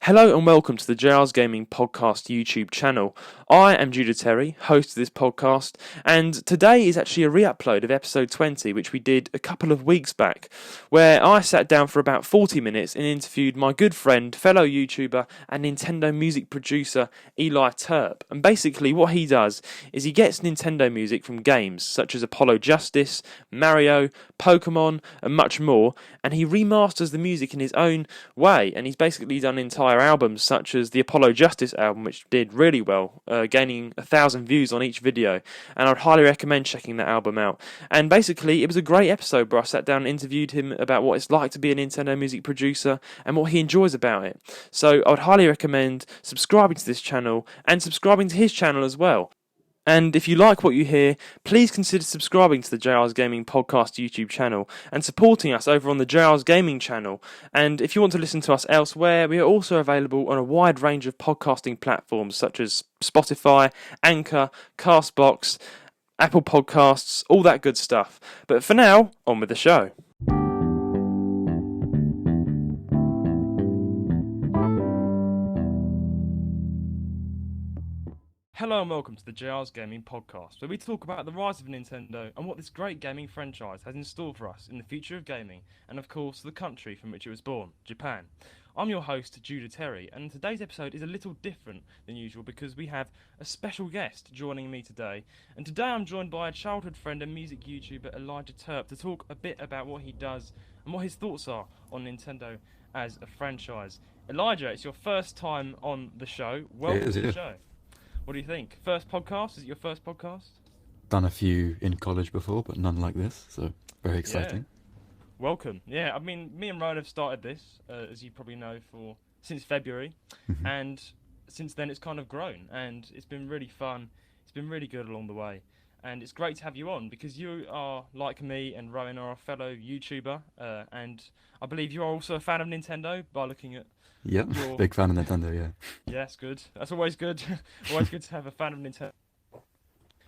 Hello and welcome to the JR's Gaming Podcast YouTube channel. I am Judah Terry, host of this podcast, and today is actually a re-upload of episode 20, which we did a couple of weeks back, where I sat down for about 40 minutes and interviewed my good friend, fellow YouTuber, and Nintendo music producer Eli Turp. And basically what he does is he gets Nintendo music from games such as Apollo Justice, Mario, Pokemon, and much more, and he remasters the music in his own way, and he's basically done entire albums such as the Apollo Justice album, which did really well, gaining 1,000 views on each video, and I'd highly recommend checking that album out. And basically it was a great episode where I sat down and interviewed him about what it's like to be a Nintendo music producer and what he enjoys about it. So I would highly recommend subscribing to this channel and subscribing to his channel as well. And if you like what you hear, please consider subscribing to the JR's Gaming Podcast YouTube channel and supporting us over on the JR's Gaming channel. And if you want to listen to us elsewhere, we are also available on a wide range of podcasting platforms such as Spotify, Anchor, Castbox, Apple Podcasts, all that good stuff. But for now, on with the show. Hello and welcome to the JR's Gaming Podcast, where we talk about the rise of Nintendo and what this great gaming franchise has in store for us in the future of gaming, and of course the country from which it was born, Japan. I'm your host, Judah Terry, and today's episode is a little different than usual because we have a special guest joining me today. And today I'm joined by a childhood friend and music YouTuber, Elijah Turp, to talk a bit about what he does and what his thoughts are on Nintendo as a franchise. Elijah, it's your first time on the show. Welcome to the show. What do you think? First podcast? Is it your first podcast? Done a few in college before, but none like this, so very exciting. Yeah. Welcome. Yeah, I mean, me and Ryan have started this, as you probably know, since February, and since then it's kind of grown, and it's been really fun. It's been really good along the way, and it's great to have you on because you are, like me and Ryan, are a fellow YouTuber, and I believe you are also a fan of Nintendo by looking at. Yep, big fan of Nintendo, yeah. Yeah, that's good. That's always good. Always good to have a fan of Nintendo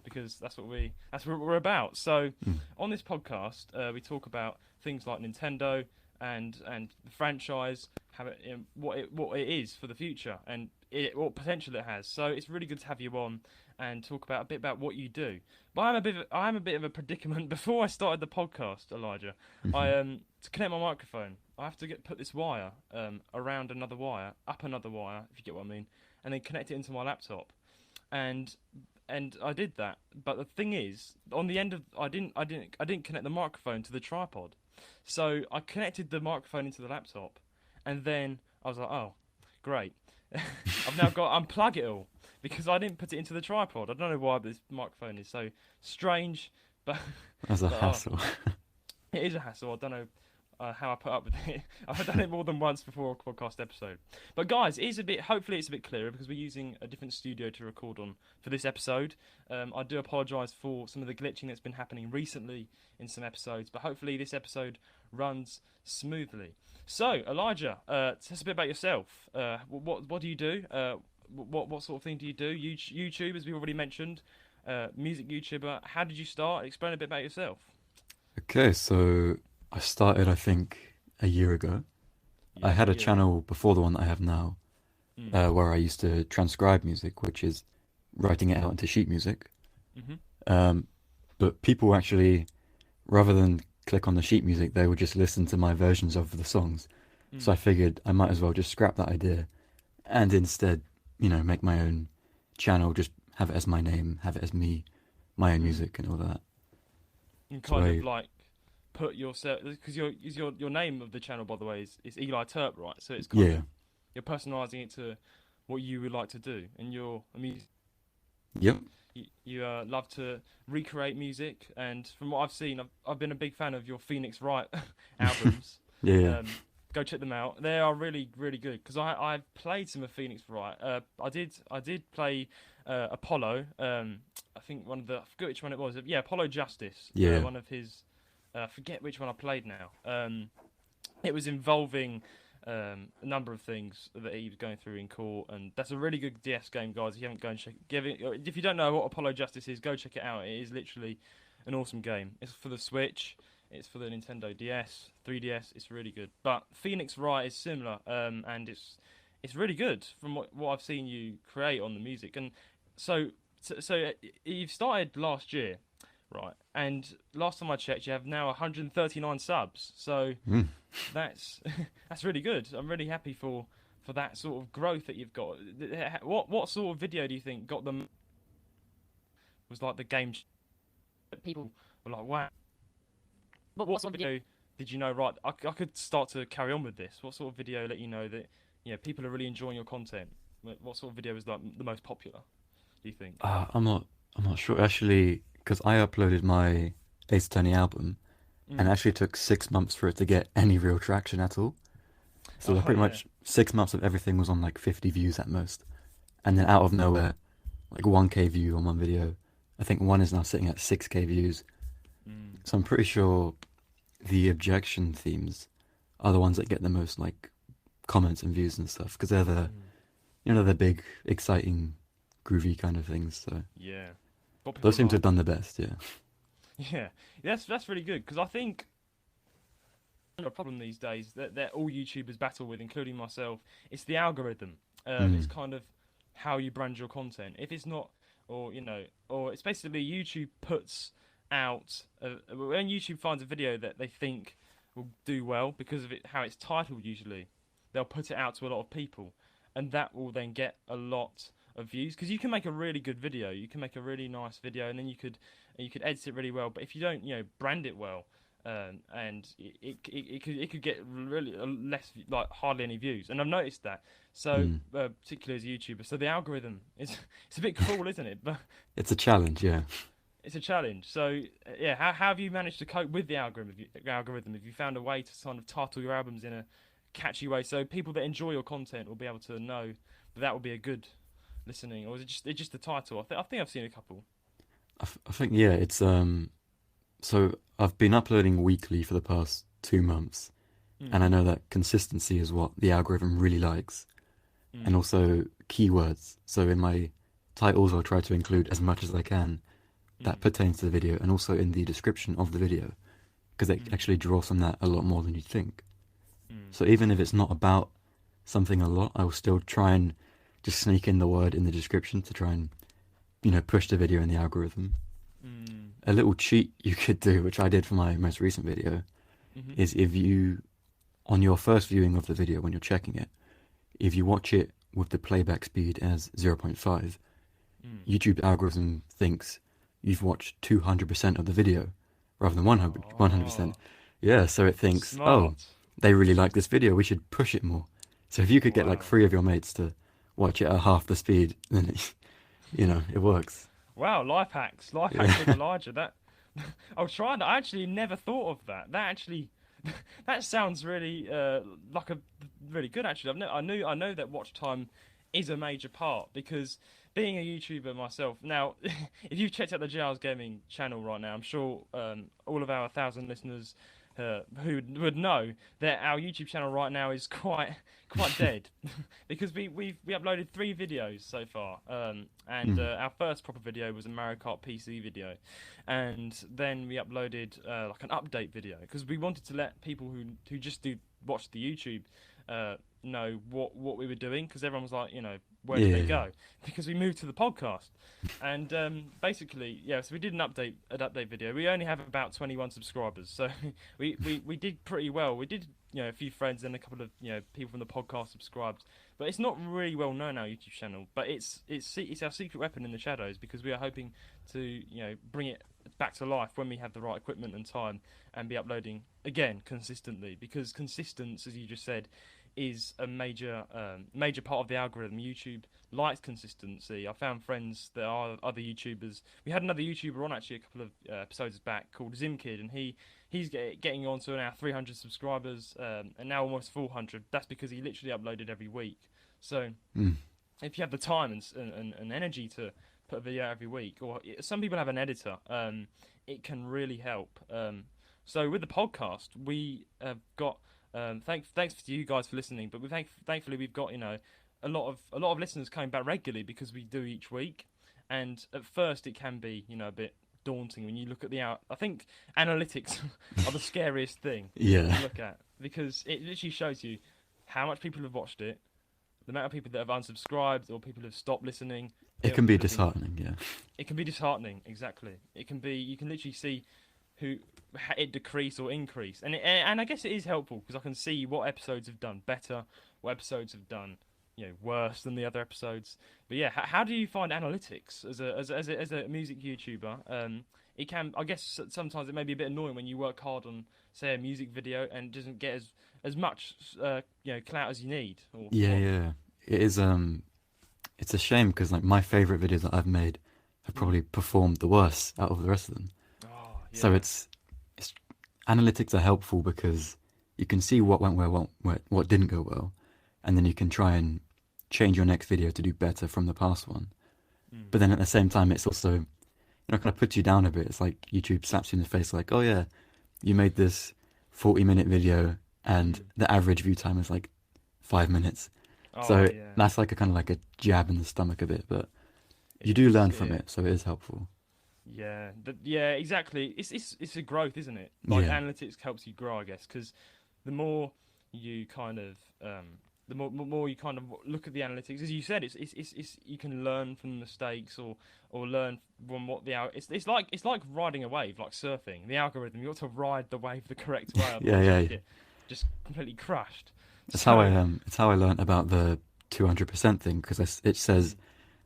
because that's what we're about. So, on this podcast, we talk about things like Nintendo and the franchise, how what it is for the future, and what potential it has. So it's really good to have you on and talk about a bit about what you do. But I am a bit of a predicament. Before I started the podcast, Elijah, to connect my microphone, I have to put this wire around another wire, up another wire, if you get what I mean, and then connect it into my laptop. And I did that. But the thing is, on the end of I didn't connect the microphone to the tripod. So I connected the microphone into the laptop, and then I was like, oh, great. I've now got to unplug it all because I didn't put it into the tripod. I don't know why this microphone is so strange, but That's a hassle. It is a hassle. I don't know how I put up with it. I've done it more than once before a podcast episode. But guys, hopefully it's a bit clearer because we're using a different studio to record on for this episode. I do apologise for some of the glitching that's been happening recently in some episodes, but hopefully this episode runs smoothly. So, Elijah, tell us a bit about yourself. What do you do? What sort of thing do you do? YouTube, as we already mentioned, music YouTuber. How did you start? Explain a bit about yourself. Okay, so I started, I think, a year ago. I had a channel before the one that I have now, where I used to transcribe music, which is writing it out into sheet music. But people actually, rather than click on the sheet music, they would just listen to my versions of the songs. So I figured I might as well just scrap that idea and instead, make my own channel, just have it as my name, have it as me, my own music and all that. And kind of like put yourself, because your name of the channel, by the way, is Eli Turp, right? So it's kind of, you're personalising it to what you would like to do, and you're a music. Yep. You love to recreate music, and from what I've seen, I've been a big fan of your Phoenix Wright albums. Go check them out. They are really, really good because I've played some of Phoenix Wright. I did play Apollo. I think I forget which one it was. Yeah, Apollo Justice. Yeah. One of his. I forget which one I played now. It was involving a number of things that he was going through in court, and that's a really good DS game, guys. If you haven't, go and check it. If you don't know what Apollo Justice is, go check it out. It is literally an awesome game. It's for the Switch. It's for the Nintendo DS, 3DS. It's really good. But Phoenix Wright is similar, and it's really good from what I've seen you create on the music. And so you've started last year, right? And last time I checked, you have now 139 subs. So Mm. that's that's really good. I'm really happy for that sort of growth that you've got. What sort of video do you think got them? Was like the game people were like, wow. What sort of video did you know? Right, I could start to carry on with this. What sort of video let you know that people are really enjoying your content? What sort of video was like the most popular? Do you think? I'm not sure actually, because I uploaded my Ace Attorney album, and it Mm. actually took 6 months for it to get any real traction at all. So like Oh pretty yeah. much 6 months of everything was on like 50 views at most, and then out of nowhere, like 1K view on one video. I think one is now sitting at 6K views. Mm. So I'm pretty sure the objection themes are the ones that get the most like comments and views and stuff, because they're the Mm. they're big, exciting, groovy kind of things. So Yeah. What people those seem to like. have done the best. Yeah. Yeah. That's really good because I think a problem these days that all YouTubers battle with, including myself, it's the algorithm. It's Mm. kind of how you brand your content. If it's not, or it's basically YouTube puts out when YouTube finds a video that they think will do well because of how it's titled. Usually, they'll put it out to a lot of people, and that will then get a lot of views because you can make a really good video. You can make a really nice video, and then you could edit it really well. But if you don't, brand it well, and it could get really less like hardly any views. And I've noticed that. So Mm. particularly as a YouTuber, so the algorithm is it's a bit cruel, isn't it? But It's a challenge. Yeah. it's a challenge. So yeah, how have you managed to cope with the algorithm? Have you found a way to kind of title your albums in a catchy way so people that enjoy your content will be able to know that will be a good listening, or is it just the title? I think I've seen a couple. I think yeah. It's So I've been uploading weekly for the past 2 months, and Mm, I know that consistency is what the algorithm really likes, and mm, also keywords. So in my titles, I'll try to include as much as I can that mm, pertains to the video, and also in the description of the video, because it mm, actually draws from that a lot more than you'd think. mm, So even if it's not about something a lot, I will still try and just sneak in the word in the description to try and, push the video in the algorithm. mm, A little cheat you could do, which I did for my most recent video, mm, is if you, on your first viewing of the video when you're checking it, if you watch it with the playback speed as zero point 0.5, mm. YouTube algorithm thinks you've watched 200% of the video rather than 100%. Oh, Yeah, so it thinks, oh, smart. they really like this video, we should push it more. So if you could get like Wow. 3 of your mates to watch it at half the speed, then it works. Wow, life hacks with Yeah. Elijah. That I'll try that. I actually never thought of that. That actually, that sounds really like a really good. Actually, I know that watch time is a major part because being a YouTuber myself. Now, if you've checked out the JR's Gaming channel right now, I'm sure all of our 1,000 listeners who would know that our YouTube channel right now is quite dead because we uploaded 3 videos so far, and Mm. our first proper video was a Mario Kart PC video, and then we uploaded like an update video because we wanted to let people who just do watch the YouTube know what we were doing because everyone was like, where did they Yeah. go? Because we moved to the podcast, and basically, yeah. So we did an update video. We only have about 21 subscribers, so we did pretty well. We did a few friends and a couple of people from the podcast subscribed, but it's not really well known our YouTube channel. But it's our secret weapon in the shadows because we are hoping to bring it back to life when we have the right equipment and time and be uploading again consistently because consistency, as you just said, is a major part of the algorithm. YouTube likes consistency. I found friends that are other YouTubers. We had another YouTuber on actually a couple of episodes back called Zimkid, and he's getting on to now 300 subscribers and now almost 400. That's because he literally uploaded every week. So Mm. if you have the time and energy to put a video out every week, or some people have an editor, it can really help. So with the podcast, we have got thanks to you guys for listening, but thankfully we've got a lot of listeners coming back regularly because we do each week, and at first it can be a bit daunting when you look at I think analytics are the scariest thing Yeah. to look at because it literally shows you how much people have watched it, the amount of people that have unsubscribed or people who've stopped listening. It can be people have been- disheartening, yeah. It can be disheartening, exactly. It can be. You can literally see who it decrease or increase, and I guess it is helpful because I can see what episodes have done better, what episodes have done worse than the other episodes. But yeah, how do you find analytics as a music YouTuber? It can, I guess, sometimes it may be a bit annoying when you work hard on, say, a music video and it doesn't get as much clout as you need. Or Yeah, what? yeah. It is, it's a shame because like my favorite videos that I've made have probably performed the worst out of the rest of them. Oh, So yeah. it's analytics are helpful because you can see what went well, what didn't go well, and then you can try and change your next video to do better from the past one. Mm. But then at the same time, it's also, kind of puts you down a bit. It's like YouTube slaps you in the face, like, oh yeah, you made this 40-minute video and Mm. the average view time is like 5 minutes. Oh, So yeah. that's like a kind of like a jab in the stomach a bit, but It you do is, learn from yeah. it, so it is helpful. Yeah, yeah, exactly. It's a growth, isn't it? Like Yeah, analytics helps you grow, I guess, because the more you kind of the more you kind of look at the analytics, as you said, it's you can learn from mistakes or learn from what it's like riding a wave, like surfing. The algorithm, you got to ride the wave the correct way, yeah, otherwise you yeah, just yeah. get just completely crushed. It's how I So, it's how I learned about the 200% thing because it says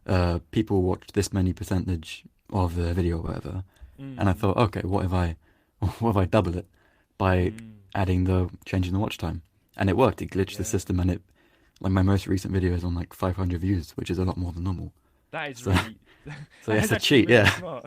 mm, people watch this many percentage of the video or whatever, and I mm, thought, okay, what if I what if I double it by mm, adding the changing the watch time, and it worked. It glitched the yeah. system, and it like my most recent video is on like 500 views, which is a lot more than normal. That is So really. so That yeah, is it's a actually cheat, really yeah. smart.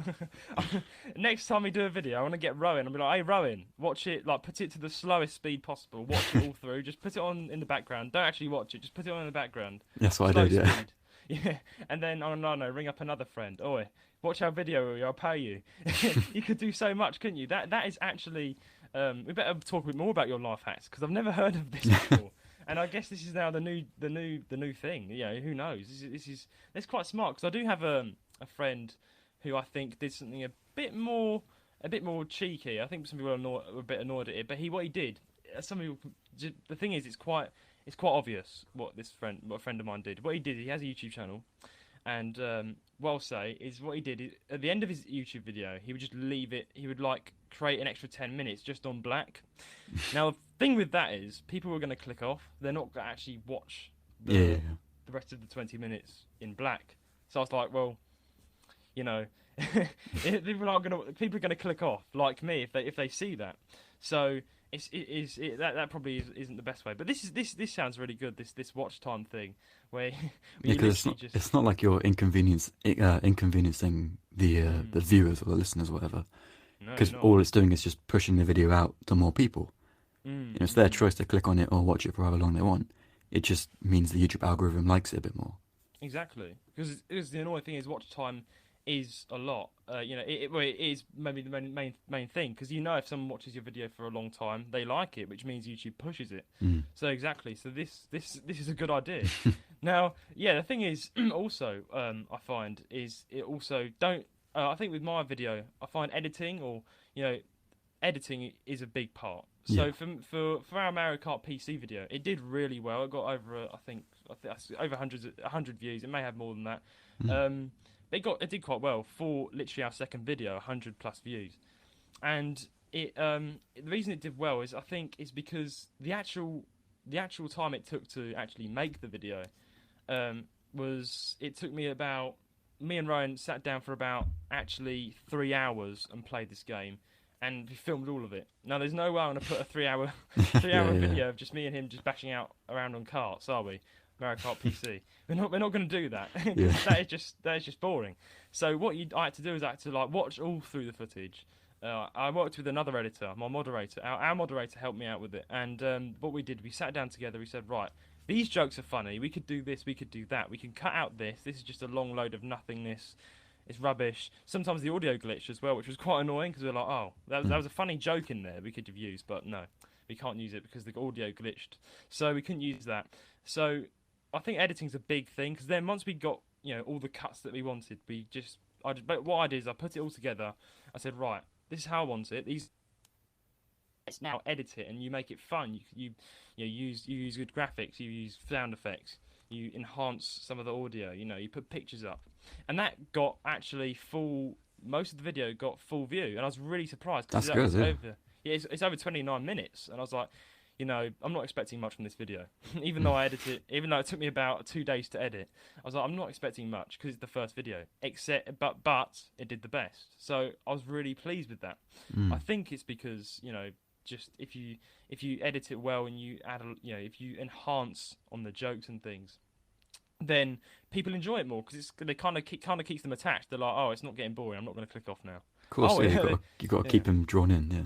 Next time we do a video, I want to get Rowan. I'll be like, "Hey, Rowan, watch it. Like, put it to the slowest speed possible. Watch it all through. Just put it on in the background. Don't actually watch it. Just put it on in the background. That's what I Slow did, yeah. speed. Yeah. And then, oh no, ring up another friend. Oi, watch our video. I'll pay you. You could do so much, couldn't you? That is actually. We better talk a bit more about your life hacks because I've never heard of this before. And I guess this is now the new thing. Who knows? It's quite smart because I do have a friend who I think did something a bit more cheeky. I think some people are a bit annoyed at it, but what he did, some people. The thing is, it's quite obvious what a friend of mine did. What he did, he has a YouTube channel, and what I'll say is what he did is, at the end of his YouTube video, he would just leave it. He would like create an extra 10 minutes just on black. Now the thing with that is, people are going to click off. They're not going to actually watch Yeah, yeah, the the rest of the 20 minutes in black. So I was like, well, you know, people are gonna click off like me if they see that. So that probably isn't the best way. But this sounds really good. This watch time thing where, where yeah. you Because literally just it's not like you're inconveniencing the mm, viewers or the listeners or whatever. no, you're Because not. all it's doing is just pushing the video out to more people. It's their Mm. choice to click on it or watch it for however long they want. It just means the YouTube algorithm likes it a bit more. Exactly, because the annoying thing is watch time is a lot. Well, it is maybe the main thing because if someone watches your video for a long time, they like it, which means YouTube pushes it. Mm. So exactly, so this is a good idea. Now, yeah, the thing is also I find is it also don't. I think with my video, I find editing or you know editing is a big part. Yeah. So for our Mario Kart PC video, it did really well. It got over I think that's over hundred views. It may have more than that. Mm. Um, it did quite well for literally our second video, 100+ views. And the reason it did well is I think is because the actual time it took to actually make the video was it took me and Ryan sat down for about actually 3 hours and played this game, and we filmed all of it. Now, there's no way I'm gonna put a 3 hour three Yeah, hour yeah, video of just me and him just bashing out around on carts, are we? Mario Kart PC. We're not gonna do that yeah. because that is just boring. So I had to do is I had to like watch all through the footage. I worked with another editor, my moderator. Our moderator helped me out with it, and what we did, we sat down together. We said, right, these jokes are funny. We could do this. We could do that. We can cut out this. This is just a long load of nothingness. It's rubbish. Sometimes the audio glitched as well, which was quite annoying because we were like, oh, that Mm. was a funny joke in there we could have used, but no, we can't use it because the audio glitched. So we couldn't use that. So I think editing's a big thing because then once we got all the cuts that we wanted, but what I did is I put it all together. I said, right, this is how I want it. Let's now edit it and you make it fun. You use good graphics. You use sound effects. you enhance some of the audio. You know, you put pictures up, and that got actually full. Most of the video got full view, and I was really surprised because That's that good, was yeah. over. Yeah, it's over 29 minutes, and I was like, you know, I'm not expecting much from this video. Even Mm. though I edited, even though it took me about 2 days to edit, I was like, I'm not expecting much because it's the first video. But it did the best, so I was really pleased with that. I Mm. think it's because, you know, just if you edit it well and you add, you know, if you enhance on the jokes and things, then people enjoy it more because they kind of keeps them attached. They're like, oh, it's not getting boring. I'm not going to click off now. Of course, Oh yeah. yeah, You got to yeah. keep them drawn in, yeah.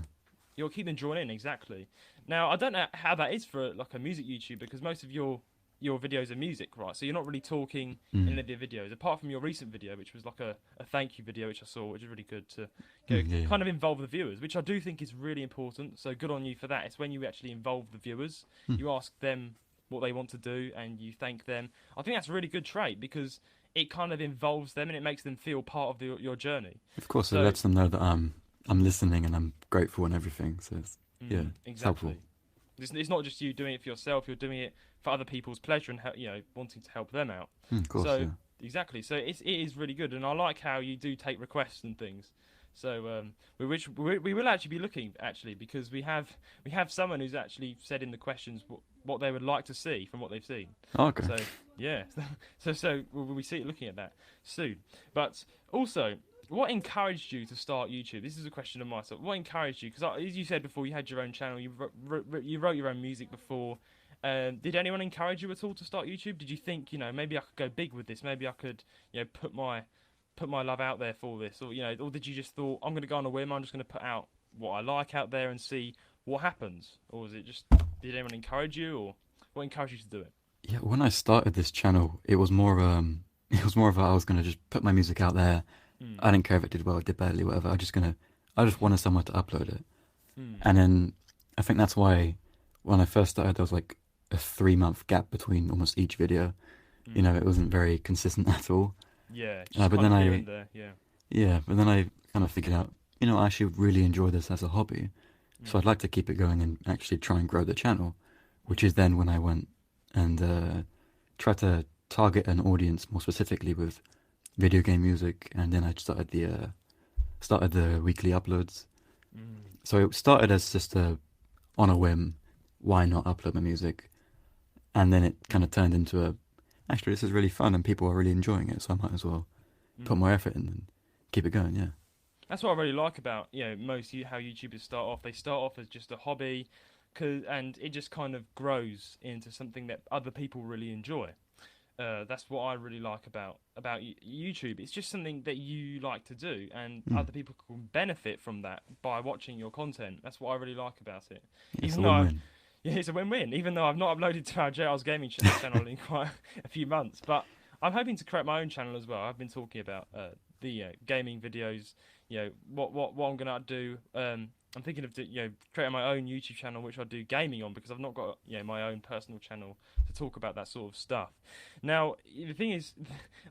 You'll keep them drawn in, exactly. Now, I don't know how that is for like a music YouTuber because most of your videos are music, right? So you're not really talking in Mm. the videos, apart from your recent video, which was like a thank you video, which I saw, which is really good to Yeah, yeah. kind of involve the viewers, which I do think is really important. So good on you for that. It's when you actually involve the viewers, Mm. you ask them what they want to do, and you thank them. I think that's a really good trait because it kind of involves them and it makes them feel part of your journey. Of course, it So lets them know that I'm listening and I'm grateful and everything. So yeah, it's helpful. exactly. It's not just you doing it for yourself; you're doing it for other people's pleasure and you know, wanting to help them out. Of course, So yeah. exactly. So it is really good, and I like how you do take requests and things. So we will actually be looking actually because we have someone who's actually said in the questions what they would like to see from what they've seen. Okay. So yeah, so we'll be looking at that soon. But also, what encouraged you to start YouTube? This is a question of myself. What encouraged you? Because as you said before, you had your own channel. You wrote your own music before. Did anyone encourage you at all to start YouTube? Did you think, you know, maybe I could go big with this? Maybe I could, you know, put my love out there for this, or you know, or did you just thought I'm going to go on a whim? I'm just going to put out what I like out there and see what happens, or was it just did anyone encourage you, or what encouraged you to do it? Yeah, when I started this channel, it was more it was more of I was gonna just put my music out there. Mm. I didn't care if it did well, it did badly, whatever. I just wanted somewhere to upload it. Mm. And then I think that's why when I first started, there was like a 3 month gap between almost each video. You know, Mm. it wasn't very consistent at all. Yeah, just But kind then of here I, and there. Yeah. yeah, but then I kind of figured out, you know, I actually really enjoy this as a hobby. So Mm. I'd like to keep it going and actually try and grow the channel, which is then when I went and tried to target an audience more specifically with video game music, and then I started the weekly uploads. Mm. So it started as just on a whim, why not upload my music, and then it kind of turned into actually this is really fun and people are really enjoying it, so I might as well put Mm. more effort in and keep it going. Yeah. That's what I really like about, you know, how YouTubers start off. They start off as just a hobby, and it just kind of grows into something that other people really enjoy. That's what I really like about YouTube. It's just something that you like to do, and Mm. other people can benefit from that by watching your content. That's what I really like about it. It's a Even though win-win. yeah, it's a win-win. Even though I've not uploaded to our JR's gaming channel in quite a few months, but I'm hoping to create my own channel as well. I've been talking about the gaming videos. You know what I'm gonna do. I'm thinking of creating my own YouTube channel, which I do gaming on because I've not got my own personal channel to talk about that sort of stuff. Now the thing is,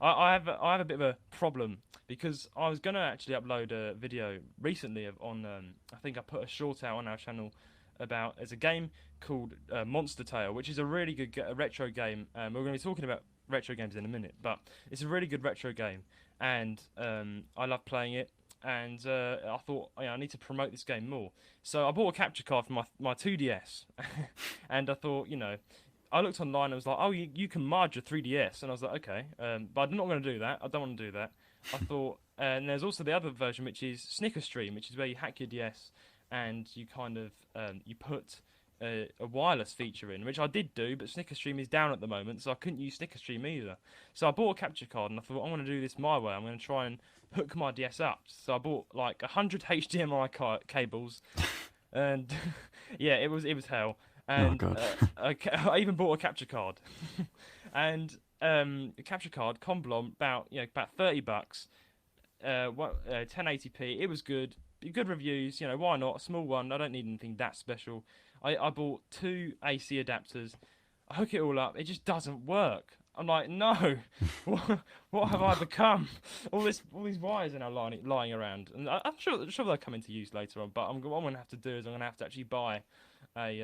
I have a bit of a problem because I was gonna actually upload a video recently on I think I put a short out on our channel about as a game called Monster Tale, which is a really good retro game. We're going to be talking about retro games in a minute, but it's a really good retro game, and I love playing it. And I thought, I need to promote this game more. So I bought a capture card for my 2DS, and I thought, I looked online and I was like, oh, you can mod your 3DS, and I was like, okay, but I'm not going to do that. I don't want to do that. I thought, and there's also the other version, which is Snicker Stream, which is where you hack your DS and you kind of you put a wireless feature in, which I did do, but Snicker Stream is down at the moment, so I couldn't use Snicker Stream either. So I bought a capture card and I thought, I'm going to do this my way. I'm going to try and hook my DS up. So I bought like 100 HDMI cables, and yeah, it was hell. And God. I even bought a capture card, and a capture card Comblon about $30. 1080p. It was good. Good reviews. Why not? A small one. I don't need anything that special. I bought 2 AC adapters. I hook it all up. It just doesn't work. I'm like, no. What have I become? All these wires are now lying around, and I'm sure they'll come into use later on. But what I'm gonna have to do is I'm gonna have to actually buy a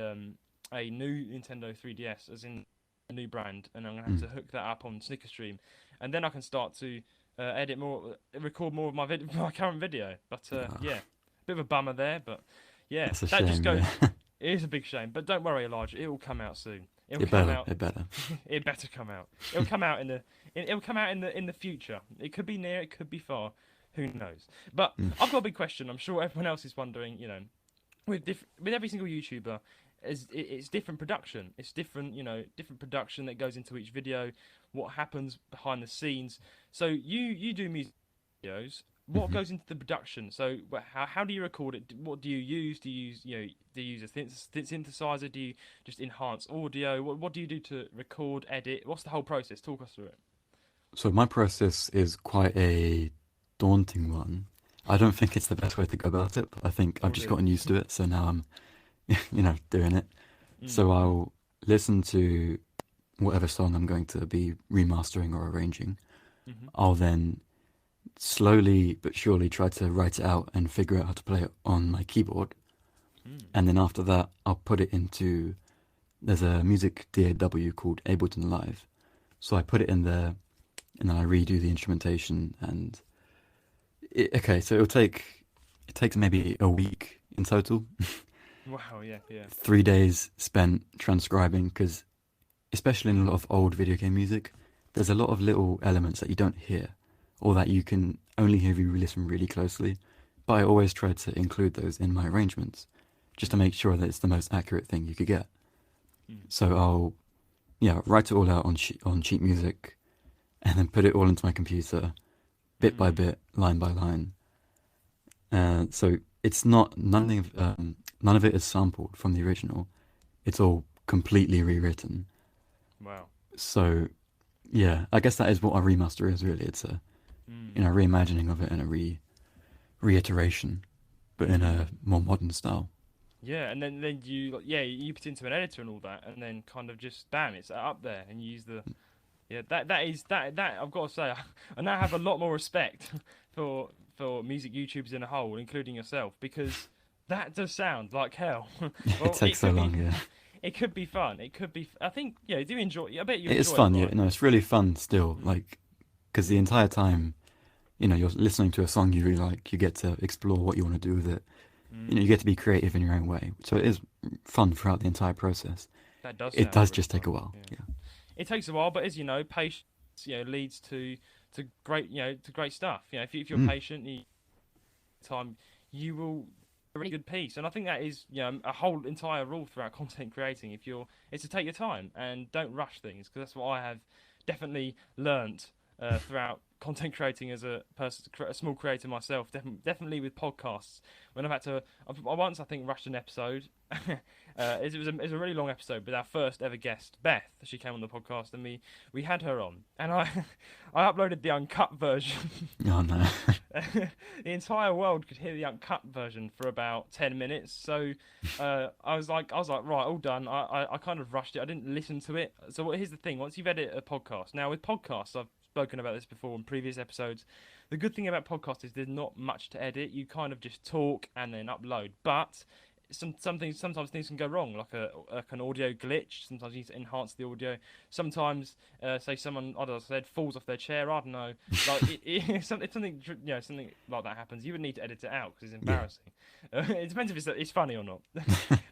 new Nintendo 3DS, as in a new brand, and I'm gonna have to hook that up on Snickerstream, and then I can start to record more of my my current video. But yeah, bit of a bummer there, but yeah, That's a that just shame. goes. Yeah. It is a big shame, but don't worry, Elijah. It will come out soon. It'll It come better. out. It better. It better come out. It'll come out it'll come out in the future. It could be near. It could be far. Who knows? But I've got a big question. I'm sure everyone else is wondering. You know, with every single YouTuber, it's different production. It's different. You know, different production that goes into each video. What happens behind the scenes. So you do music videos. What goes into the production? So how do you record it? What do you use? Do you use do you use a synthesizer? Do you just enhance audio? What do you do to record, edit? What's the whole process? Talk us through it. So my process is quite a daunting one. I don't think it's the best way to go about it, but I think I've Oh just dear. gotten used to it, so now I'm, doing it. Mm. So I'll listen to whatever song I'm going to be remastering or arranging. Mm-hmm. I'll then slowly but surely try to write it out and figure out how to play it on my keyboard. Mm. And then after that, I'll put it into, there's a music DAW called Ableton Live. So I put it in there and then I redo the instrumentation and okay, so it takes maybe a week in total. Wow. Yeah. Yeah. 3 days spent transcribing because especially in a lot of old video game music, there's a lot of little elements that you don't hear or that you can only hear if you listen really closely. But I always try to include those in my arrangements just to make sure that it's the most accurate thing you could get. Mm. So I'll, write it all out on sheet music and then put it all into my computer bit by bit, line by line. So it's not, none of it is sampled from the original. It's all completely rewritten. Wow. So, yeah, I guess that is what a remaster is really. It's a, reimagining of it and a reiteration, but in a more modern style. Yeah, and then you put it into an editor and all that, and then kind of just bam, it's up there, and you use the that I've got to say, I now have a lot more respect for music YouTubers in a whole, including yourself, because that does sound like hell. Well, It takes so long, yeah. It could be fun. It could be. I think do enjoy. I bet you It is enjoy fun, it, yeah. right? No, it's really fun still, like, because the entire time, you're listening to a song you really like, you get to explore what you want to do with it. You get to be creative in your own way. So it is fun throughout the entire process. That does. It Sound does really just take a fun, while, yeah. yeah. It takes a while, but as you know, patience leads to great to great stuff. If you're patient, time you will a really good piece. And I think that is a whole entire rule throughout content creating. It's to take your time and don't rush things, because that's what I have definitely learnt throughout content creating as a person, a small creator myself. Definitely with podcasts, when I've had to, I once I think rushed an episode. It was a really long episode, but our first ever guest, Beth, she came on the podcast, and we had her on, and I uploaded the uncut version. Oh no. The entire world could hear the uncut version for about 10 minutes. So I was like, right, all done. I kind of rushed it. I didn't listen to it. So here's the thing: once you've edited a podcast, now with podcasts, I've spoken about this before in previous episodes. The good thing about podcasts is there's not much to edit. You kind of just talk and then upload. But sometimes things can go wrong, like an audio glitch. Sometimes you need to enhance the audio. Sometimes, say someone, I don't know, said falls off their chair. I don't know, like if something like that happens, you would need to edit it out because it's embarrassing. It depends if it's funny or not.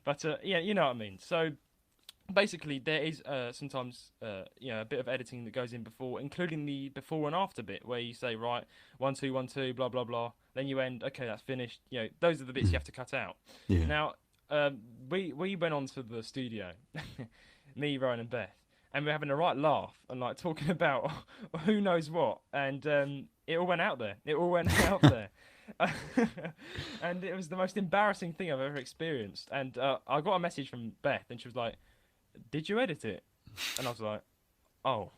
But you know what I mean. So basically, there is sometimes a bit of editing that goes in before, including the before and after bit, where you say, right, 1 2 1 2 blah blah blah. Then you end, okay, that's finished. Those are the bits you have to cut out. Yeah. Now, we went on to the studio, me, Ryan, and Beth, and we're having a right laugh and like talking about who knows what, and it all went out there. It all went out there. And it was the most embarrassing thing I've ever experienced. And I got a message from Beth, and she was like, "Did you edit it?" And I was like, "Oh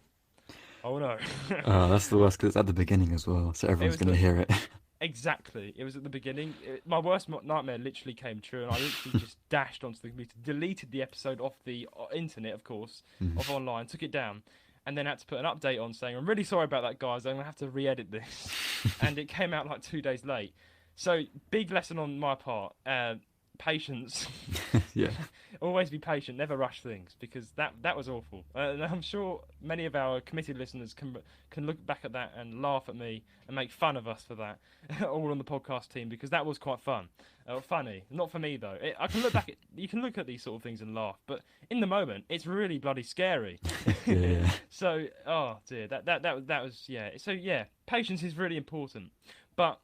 no." Oh, that's the worst because it's at the beginning as well, so everyone's was going to hear it. Exactly. It was at the beginning. My worst nightmare literally came true, and I literally just dashed onto the computer, deleted the episode off the internet, of course, off online, took it down, and then had to put an update on saying, "I'm really sorry about that, guys. I'm gonna have to re-edit this." And it came out like 2 days late. So big lesson on my part. patience. Yeah. Always be patient, never rush things, because that was awful. And I'm sure many of our committed listeners can look back at that and laugh at me and make fun of us for that, all on the podcast team, because that was quite fun, funny. Not for me though. I can look back at you can look at these sort of things and laugh, but in the moment, it's really bloody scary. Yeah. Yeah. So, oh dear, that was yeah. So yeah, patience is really important, but.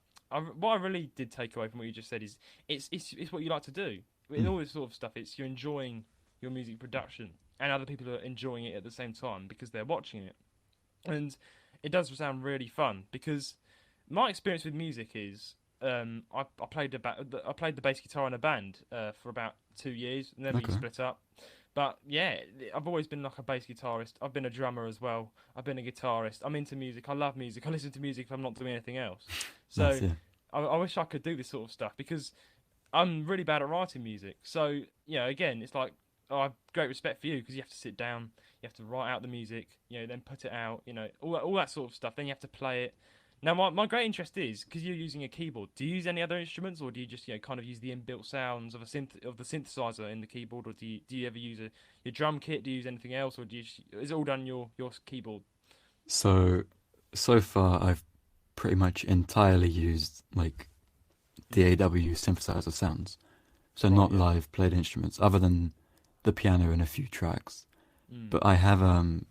What I really did take away from what you just said is it's what you like to do. In all this sort of stuff, it's you're enjoying your music production, and other people are enjoying it at the same time because they're watching it. And it does sound really fun because my experience with music is I played the bass guitar in a band for about 2 years, and then we Okay. split up. But yeah, I've always been like a bass guitarist. I've been a drummer as well. I've been a guitarist. I'm into music. I love music. I listen to music if I'm not doing anything else. Nice. So Yeah. I wish I could do this sort of stuff because I'm really bad at writing music. So, again, it's like, I have great respect for you because you have to sit down, you have to write out the music, then put it out, all that sort of stuff. Then you have to play it. Now, my great interest is because you're using a keyboard. Do you use any other instruments, or do you just kind of use the inbuilt sounds of the synthesizer in the keyboard, or do you ever use your drum kit? Do you use anything else, or is it all done on your keyboard? So far, I've pretty much entirely used like DAW synthesizer sounds. So Right, not yeah. live played instruments, other than the piano and a few tracks. Mm. But I have I'm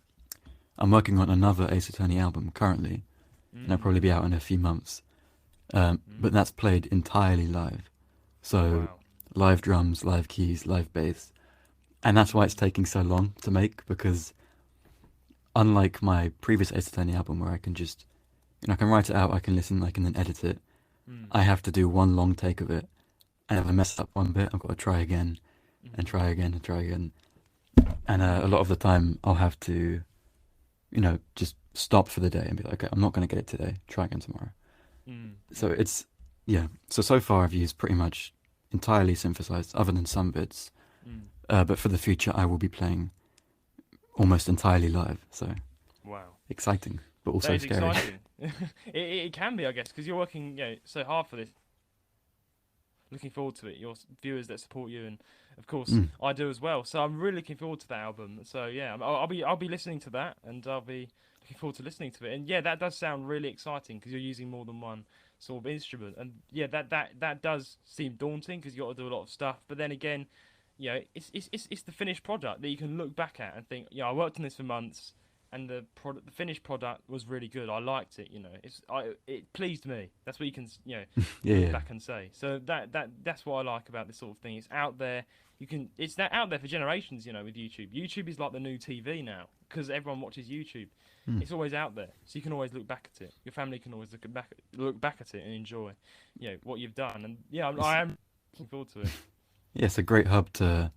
working on another Ace Attorney album currently, and it'll Mm. probably be out in a few months. But Mm. that's played entirely live. So Wow. live drums, live keys, live bass. And that's why it's taking so long to make, because unlike my previous Ace Attorney album where I can just, I can write it out, I can listen, I can then edit it. Mm. I have to do one long take of it. And if I mess up one bit, I've got to try again and Mm. try again and try again. And a lot of the time I'll have to, just stop for the day and be like, okay, I'm not going to get it today. Try again tomorrow. Mm. So yeah. So far I've used pretty much entirely synthesized, other than some bits. Mm. But for the future, I will be playing almost entirely live. So Wow. exciting, but That also is scary. exciting. It can be, I guess, because you're working so hard for this. Looking forward to it. Your viewers that support you, and of course Mm. I do as well. So I'm really looking forward to that album. So yeah, I'll be listening to that, and I'll be looking forward to listening to it. And yeah, that does sound really exciting because you're using more than one sort of instrument. And yeah, that does seem daunting because you got to do a lot of stuff. But then again, it's the finished product that you can look back at and think, I worked on this for months, and the finished product was really good. I liked it. It pleased me. That's what you can Yeah, look yeah. back and say. So that's what I like about this sort of thing. It's out there. It's that out there for generations. With YouTube. YouTube is like the new TV now because everyone watches YouTube. Mm. It's always out there, so you can always look back at it. Your family can always look back at it and enjoy, what you've done. And yeah, I am looking forward to it. Yeah, it's a great hub to,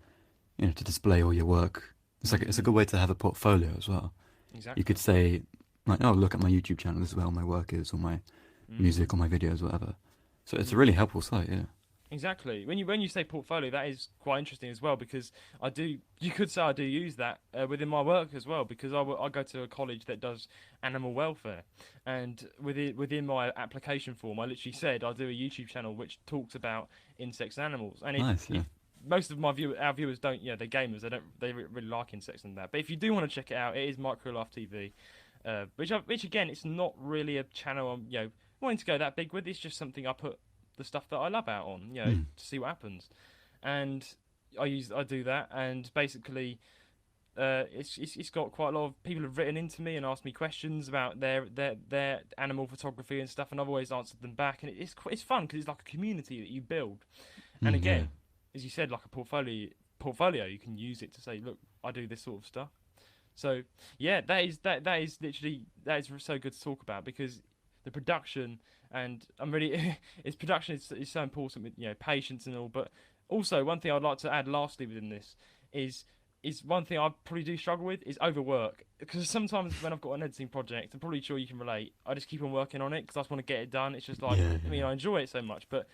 to display all your work. It's a good way to have a portfolio as well. You Exactly. could say, like, oh, look at my YouTube channel. This is where all my work is, or my Mm. music, or my videos, whatever. So it's a Mm. really helpful site. Yeah. Exactly. When you say portfolio, that is quite interesting as well because you could say I do use that within my work as well because I go to a college that does animal welfare, and within my application form, I literally said I do a YouTube channel which talks about insects and animals, and Nice. Yeah. if most of our viewers don't, they're gamers, they really like insects and that. But if you do want to check it out, it is Micro Life TV, which again, it's not really a channel I'm wanting to go that big with. It's just something I put the stuff that I love out on, Mm. to see what happens. And I do that, and basically, it's got quite a lot of people have written into me and asked me questions about their animal photography and stuff, and I've always answered them back, and it's fun because it's like a community that you build. And Mm, yeah. again, as you said, like a portfolio, you can use it to say, look, I do this sort of stuff. So yeah, that is literally that is so good to talk about because the production and I'm really its production is so important with patience and all. But also one thing I'd like to add lastly within this is one thing I probably do struggle with is overwork because sometimes when I've got an editing project, I'm probably sure you can relate. I just keep on working on it because I just want to get it done. It's just like Yeah, I mean yeah. I enjoy it so much, but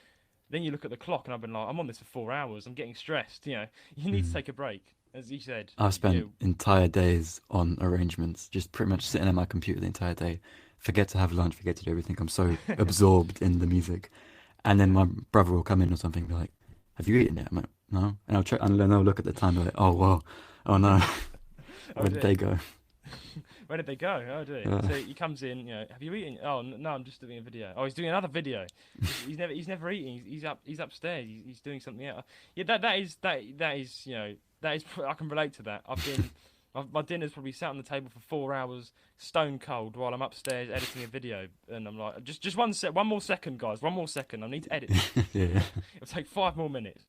then you look at the clock and I've been like I'm on this for 4 hours. I'm getting stressed. You need to Mm. take a break, as you said. I've spent entire days on arrangements, just pretty much sitting at my computer the entire day. Forget to have lunch, forget to do everything. I'm so absorbed in the music. And then my brother will come in or something and be like, have you eaten yet? I'm like, no. And I'll check, and then they'll look at the time, like, oh, well, oh no, Oh where did dear. they go? Where did they go? Oh dear. Uh, So he comes in, have you eaten? Oh no, I'm just doing a video. Oh, he's doing another video. He's never eating. He's upstairs. He's doing something else. Yeah, that is I can relate to that. I've been my dinner's probably sat on the table for 4 hours, stone cold, while I'm upstairs editing a video, and I'm like, just one more second, guys, one more second. I need to edit this. yeah, It'll take 5 more minutes.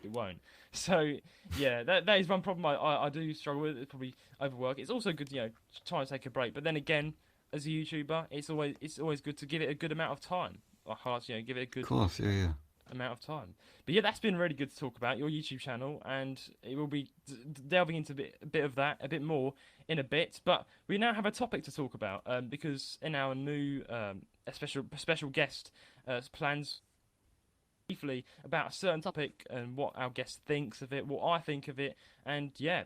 It won't. So yeah, that is one problem I do struggle with. It's probably overwork. It's also good, to try and take a break. But then again, as a YouTuber, it's always good to give it a good amount of time. Give it a of good course, yeah, yeah. amount of time. But yeah, that's been really good to talk about your YouTube channel, and it will be delving into a bit of that a bit more in a bit. But we now have a topic to talk about, because in our new a special guest plans briefly about a certain topic and what our guest thinks of it, what I think of it, and yeah,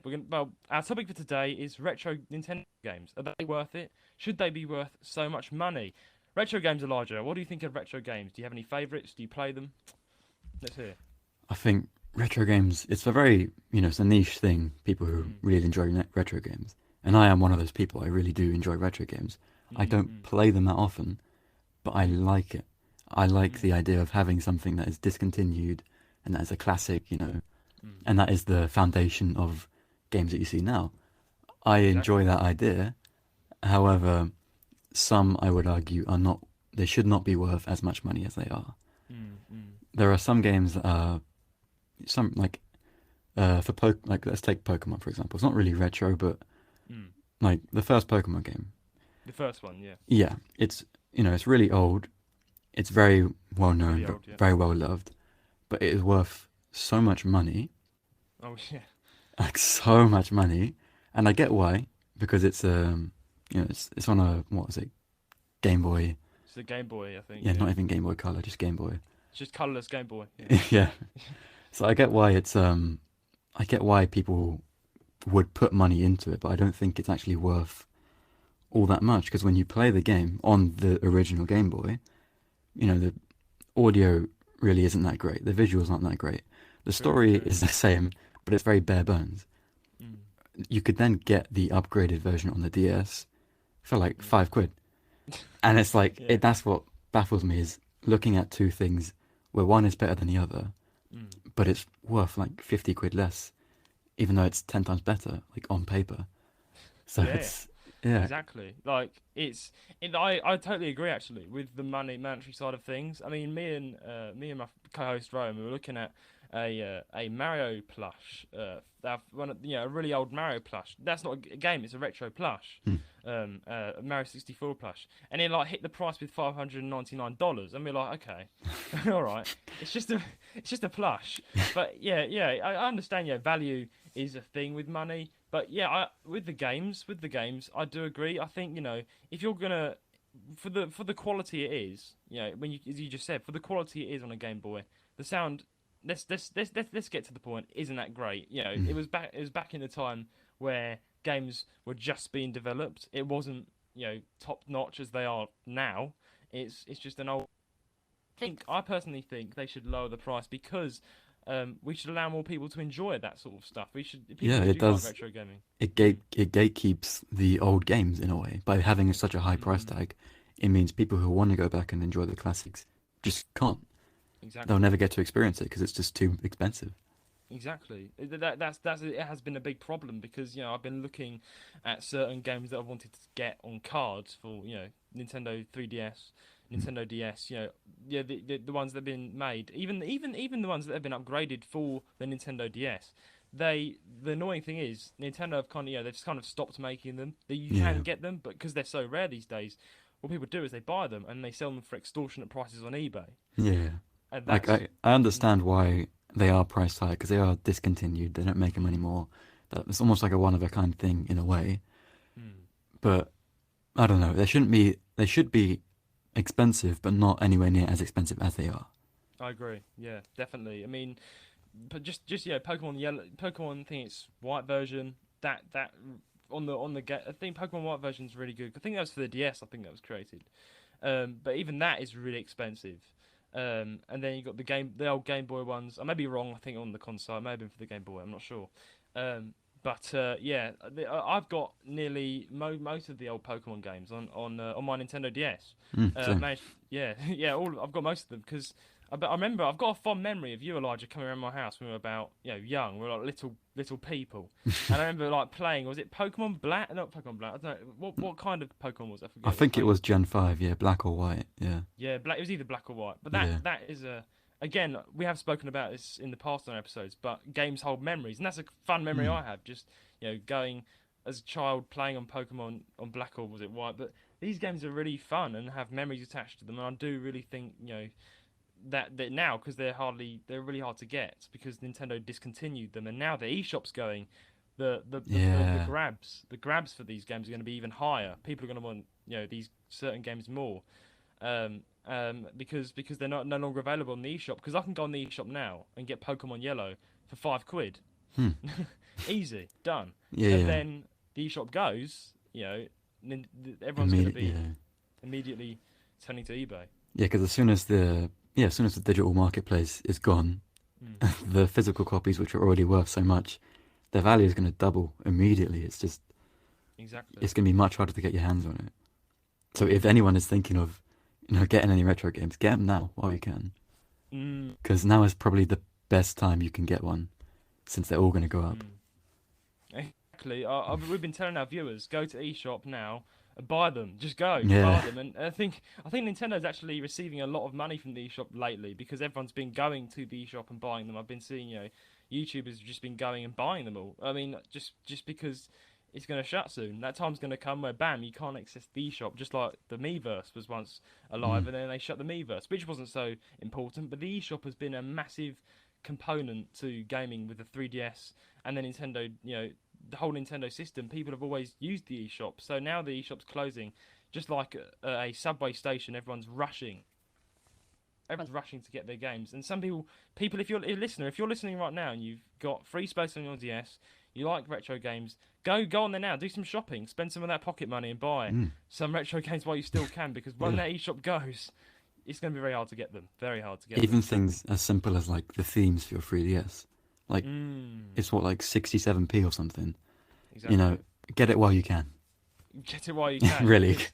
our topic for today is retro Nintendo games. Are they worth it? Should they be worth so much money? Retro games, Elijah. What do you think of retro games? Do you have any favourites? Do you play them? Let's hear. I think retro games, it's a very, it's a niche thing, people who Mm. really enjoy retro games. And I am one of those people. I really do enjoy retro games. I don't Mm, play them that often, but I like it. I like mm, the idea of having something that is discontinued and that is a classic, mm. and that is the foundation of games that you see now. I enjoy Exactly. that idea. However, some, I would argue, are not, they should not be worth as much money as they are. Mm, mm, There are some games that are, some, like, like, let's take Pokemon, for example. It's not really retro, but, mm. like, the first Pokemon game. The first one, yeah. Yeah, it's really old. It's very well known, Really old, yeah. very well loved, but it is worth so much money, Oh yeah. like so much money, and I get why, because it's on a, what was it, Game Boy? It's the Game Boy, I think. Yeah, Yeah. not even Game Boy Color, just Game Boy. It's just colourless Game Boy. Yeah. Yeah, so I get why I get why people would put money into it, but I don't think it's actually worth all that much, because when you play the game on the original Game Boy, the audio really isn't that great. The visuals aren't that great. The True. story True. is the same, but it's very bare bones. Mm, You could then get the upgraded version on the DS for like mm. £5, and it's like Yeah. that's what baffles me is looking at two things where one is better than the other, Mm. but it's worth like £50 less, even though it's 10 times better, like on paper. So Yeah. it's yeah, Exactly. Like I totally agree actually with the monetary side of things. I mean, me and my co-host Ryan, we were looking at a Mario plush, a really old Mario plush. That's not a game; it's a retro plush, hmm, a Mario 64 plush, and it like hit the price with $599, and we're like, okay, all right, it's just a plush, but yeah, I understand. Yeah, value is a thing with money. But yeah, with the games, I do agree. I think if you're gonna for the quality it is, when you as you just said, for the quality it is on a Game Boy, the sound. Let's get to the point. Isn't that great? hmm, It was back in the time where games were just being developed. It wasn't top notch as they are now. It's just an old. I personally think they should lower the price because we should allow more people to enjoy that sort of stuff. People yeah, who it do like does. retro gaming. It gatekeeps the old games in a way by having such a high price Mm, tag. It means people who want to go back and enjoy the classics just can't. They'll exactly. never get to experience it because it's just too expensive. Exactly. That's it has been a big problem because I've been looking at certain games that I wanted to get on cards for Nintendo 3DS, Mm. Nintendo DS. Yeah, the ones that have been made, even the ones that have been upgraded for the Nintendo DS. The annoying thing is Nintendo have they've just kind of stopped making them. That you Yeah, can get them, but because they're so rare these days, what people do is they buy them and they sell them for extortionate prices on eBay, yeah. and Like that's I mm, understand why they are priced high because they are discontinued. They don't make them mm, anymore. It's almost like a one of a kind thing in a way. mm. But I don't know. They shouldn't be. They should be expensive, but not anywhere near as expensive as they are. I agree. Yeah, definitely. I mean, but just Pokemon Yellow, Pokemon. I think it's white version. That on the get. I think Pokemon White version is really good. I think that was for the DS. I think that was created. But even that is really expensive. And then you got the old Game Boy ones. I may be wrong. I think on the console, it may have been for the Game Boy. I'm not sure. But yeah, I've got nearly most of the old Pokemon games on my Nintendo DS. Same. Managed, yeah, yeah, I've got most of them because I remember I've got a fond memory of you, Elijah, coming around my house when we were about young. We were like little people, and I remember like playing. Was it Pokemon Black? Not Pokemon Black. I don't know what kind of Pokemon was it? I I forget. think it was Gen 5, yeah, black or white, yeah. Yeah, black. It was either black or white. But Yeah. that is a again. We have spoken about this in the past on episodes. But games hold memories, and that's a fun memory Mm. I have. Just going as a child playing on Pokemon on black or was it white? But these games are really fun and have memories attached to them. And I do really think that now because they're really hard to get because Nintendo discontinued them, and now the eShop's going. The Yeah. grabs for these games are going to be even higher. People are going to want these certain games more because they're not no longer available on the eShop. Because I can go on the eShop now and get Pokemon Yellow for £5. Hmm. Easy, done. Yeah, And yeah. then the eShop goes, everyone's going to be Yeah. immediately turning to eBay. Yeah, because as soon as the digital marketplace is gone, Mm, the physical copies, which are already worth so much, their value is going to double immediately. exactly. It's going to be much harder to get your hands on it. So if anyone is thinking of, getting any retro games, get them now while you can, Mm, because now is probably the best time you can get one, since they're all going to go up. mm. Exactly. We've been telling our viewers go to eShop now and buy them. Just go buy Yeah, them. And I think Nintendo's actually receiving a lot of money from the eShop lately because everyone's been going to the eShop and buying them. I've been seeing YouTubers have just been going and buying them all. I mean, just because it's going to shut soon. That time's going to come where bam, you can't access the eShop. Just like the Miiverse was once alive, mm. and then they shut the Miiverse, which wasn't so important. But the eShop has been a massive component to gaming with the 3DS and the Nintendo, the whole Nintendo system. People have always used the eShop, so now the eShop's closing, just like a subway station. Everyone's rushing. Everyone's rushing to get their games, and some people, if you're a listener, if you're listening right now and you've got free space on your DS, you like retro games, go on there now, do some shopping, spend some of that pocket money and buy Mm. some retro games while you still can, because when Yeah. that eShop goes, it's going to be very hard to get them. Very hard to get Even them. things as simple as like the themes for your 3DS, like Mm, it's what, like 67p or something. You exactly. know, get it while you can. Get it while you can. Really. Because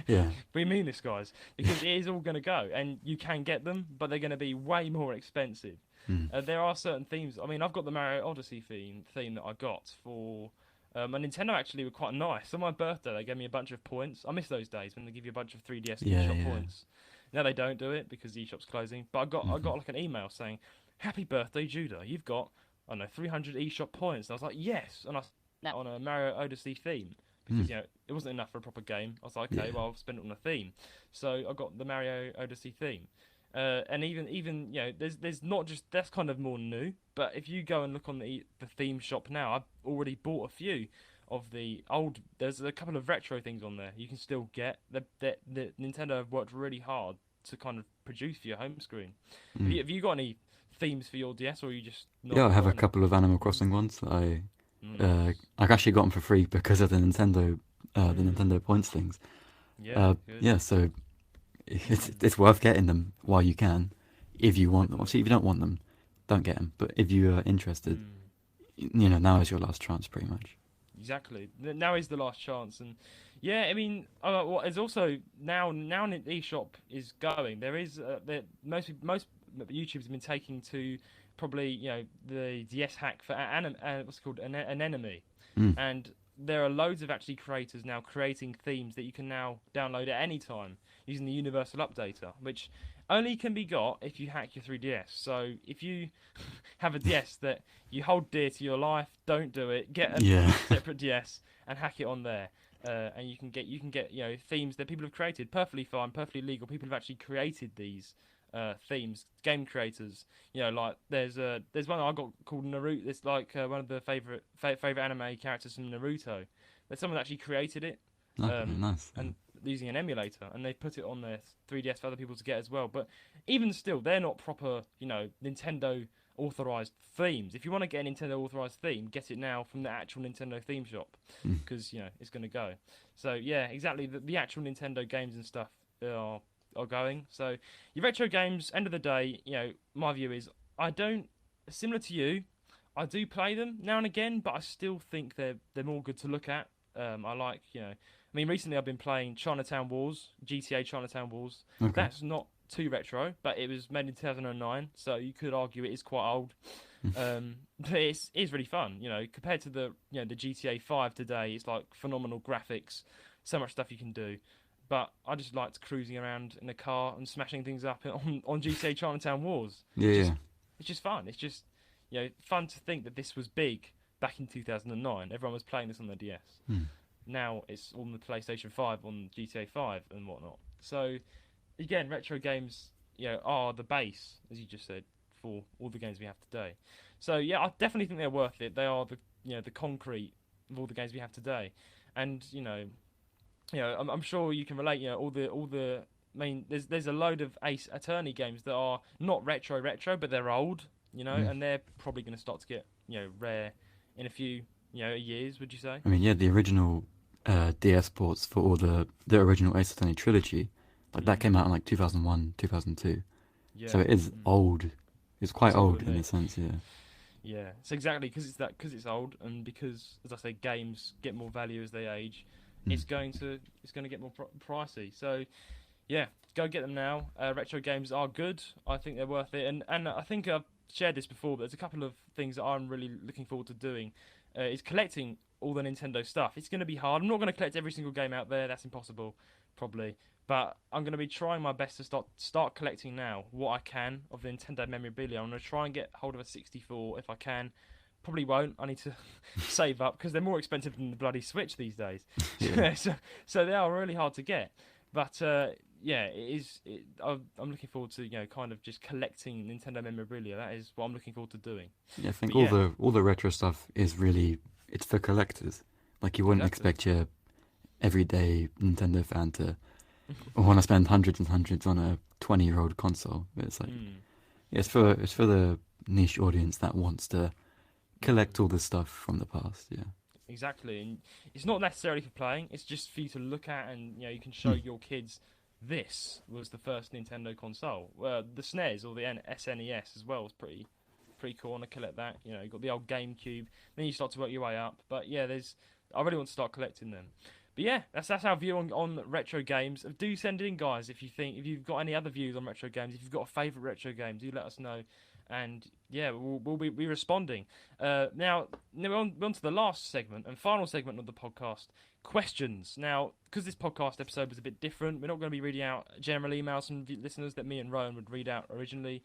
Yeah. we mean this, guys, because it is all going to go, and you can get them, but they're going to be way more expensive. Mm. There are certain themes. I mean, I've got the Mario Odyssey theme that I got for and Nintendo actually were quite nice. On my birthday, they gave me a bunch of points. I miss those days when they give you a bunch of 3DS Yeah, eShop yeah. points. Now they don't do it because the eShop's closing. But I got like an email saying, "Happy birthday, Judah! You've got 300 eShop points." And I was like, "Yes!" And I spent on a Mario Odyssey theme because Mm. it wasn't enough for a proper game. I was like, "Okay, Yeah. well I'll spend it on a theme." So I got the Mario Odyssey theme. And even there's not just that's kind of more new. But if you go and look on the theme shop now, I've already bought a few of the old. There's a couple of retro things on there you can still get. The Nintendo have worked really hard to kind of produce for your home screen. Mm. Have you got any themes for your DS, or are you just not Yeah, I have a got any? couple of Animal Crossing ones that Nice. I actually got them for free because of the the Mm. Nintendo points things. Yeah, good. Yeah, so it's worth getting them while you can, if you want them. Obviously, if you don't want them, don't get them. But if you are interested, Mm. now is your last chance, pretty much. Exactly. Now is the last chance, and yeah, I mean, what is also now the eShop is going. There is most YouTubers have been taking to probably the DS hack for what's it called an enemy, Mm. and there are loads of actually creators now creating themes that you can now download at any time using the Universal Updater, which only can be got if you hack your 3DS. So if you have a DS that you hold dear to your life, don't do it. Get a Yeah. separate DS and hack it on there, and you can get themes that people have created, perfectly fine, perfectly legal. People have actually created these themes, game creators. Like there's one I got called Naruto. It's like one of the favorite anime characters from Naruto. There's someone actually created it. Okay, nice. And using an emulator, and they put it on their 3DS for other people to get as well. But even still, they're not proper, Nintendo authorized themes. If you want to get a Nintendo authorized theme, get it now from the actual Nintendo theme shop, because it's going to go. So yeah, exactly. The actual Nintendo games and stuff are are going. So your retro games, end of the day, my view is similar to you, I do play them now and again, but I still think they're more good to look at. I like, recently I've been playing Chinatown Wars, GTA Chinatown Wars. Okay. That's not too retro, but it was made in 2009, so you could argue it is quite old. But it's really fun, compared to the GTA 5 today. It's like phenomenal graphics, so much stuff you can do. But I just liked cruising around in a car and smashing things up on GTA Chinatown Wars. Yeah. It's just fun. It's just fun to think that this was big back in 2009. Everyone was playing this on the DS. Now it's on the PlayStation 5, on GTA 5 and whatnot. So again, retro games are the base, as you just said, for all the games we have today. So yeah, I definitely think they're worth it. They are the concrete of all the games we have today. And I'm sure you can relate. All the there's a load of Ace Attorney games that are not retro, but they're old. And they're probably going to start to get rare in a few years. Would you say? I mean, yeah, the original DS ports for all the original Ace Attorney trilogy, that came out in like 2001, 2002. Yeah. So it is old. It's quite old in a sense, yeah. Yeah, it's exactly because it's old, and because, as I say, games get more value as they age. It's going to get more pricey. So yeah, go get them now. Retro games are good. I think they're worth it, and I think I've shared this before, but there's a couple of things that I'm really looking forward to doing. Is collecting all the Nintendo stuff. It's going to be hard. I'm not going to collect every single game out there. That's impossible, probably. But I'm going to be trying my best to start collecting now what I can of the Nintendo memorabilia. I'm going to try and get hold of a 64 if I can. Probably won't. I need to save up because they're more expensive than the bloody Switch these days. Yeah. so they are really hard to get. But yeah, it is. I'm looking forward to kind of just collecting Nintendo memorabilia. That is what I'm looking forward to doing. Yeah, I think all the retro stuff is really, it's for collectors. Like you wouldn't expect your everyday Nintendo fan to want to spend hundreds and hundreds on a 20-year-old console. But it's like it's for the niche audience that wants to collect all the stuff from the past. Yeah. Exactly, and it's not necessarily for playing. It's just for you to look at, and you can show your kids this was the first Nintendo console. The SNES or the SNES as well was pretty cool. And I collect that. You got the old GameCube. Then you start to work your way up. But yeah, I really want to start collecting them. But yeah, that's our view on retro games. Do send it in, guys, if you've got any other views on retro games. If you've got a favourite retro game, do let us know. And yeah, we'll be responding. Now we're on to the last segment and final segment of the podcast, questions. Now, because this podcast episode was a bit different, we're not going to be reading out general emails from listeners that me and Rowan would read out originally.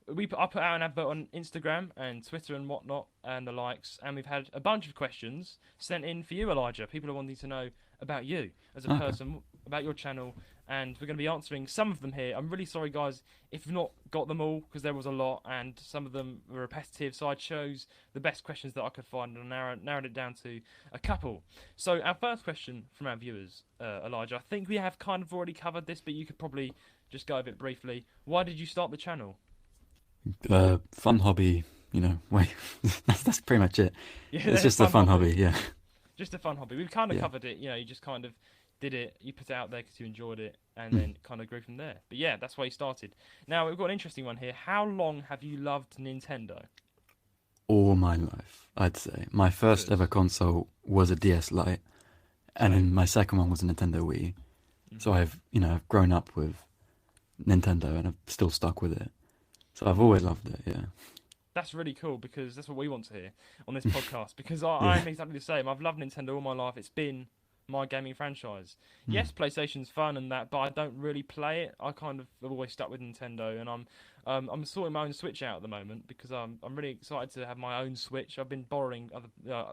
I put out an advert on Instagram and Twitter and whatnot and the likes, and we've had a bunch of questions sent in for you, Elijah. People are wanting to know about you as a person, about your channel, and we're going to be answering some of them here. I'm really sorry, guys, if you've not got them all, because there was a lot, and some of them were repetitive, so I chose the best questions that I could find and narrowed it down to a couple. So our first question from our viewers, Elijah, I think we have kind of already covered this, but you could probably just go over it briefly. Why did you start the channel? Fun hobby, wait, that's pretty much it. Yeah, it's just a fun hobby, yeah. Just a fun hobby. We've kind of covered it, you just kind of did it, you put it out there because you enjoyed it, and then kind of grew from there. But yeah, that's why you started. Now, we've got an interesting one here. How long have you loved Nintendo? All my life, I'd say. My first ever console was a DS Lite, and then my second one was a Nintendo Wii. So I've grown up with Nintendo, and I've still stuck with it. So I've always loved it, yeah. That's really cool, because that's what we want to hear on this podcast, because I'm exactly the same. I've loved Nintendo all my life. It's been my gaming franchise. Yes, PlayStation's fun and that, but I don't really play it. I kind of have always stuck with Nintendo, and I'm sorting my own Switch out at the moment because I'm really excited to have my own Switch. I've been borrowing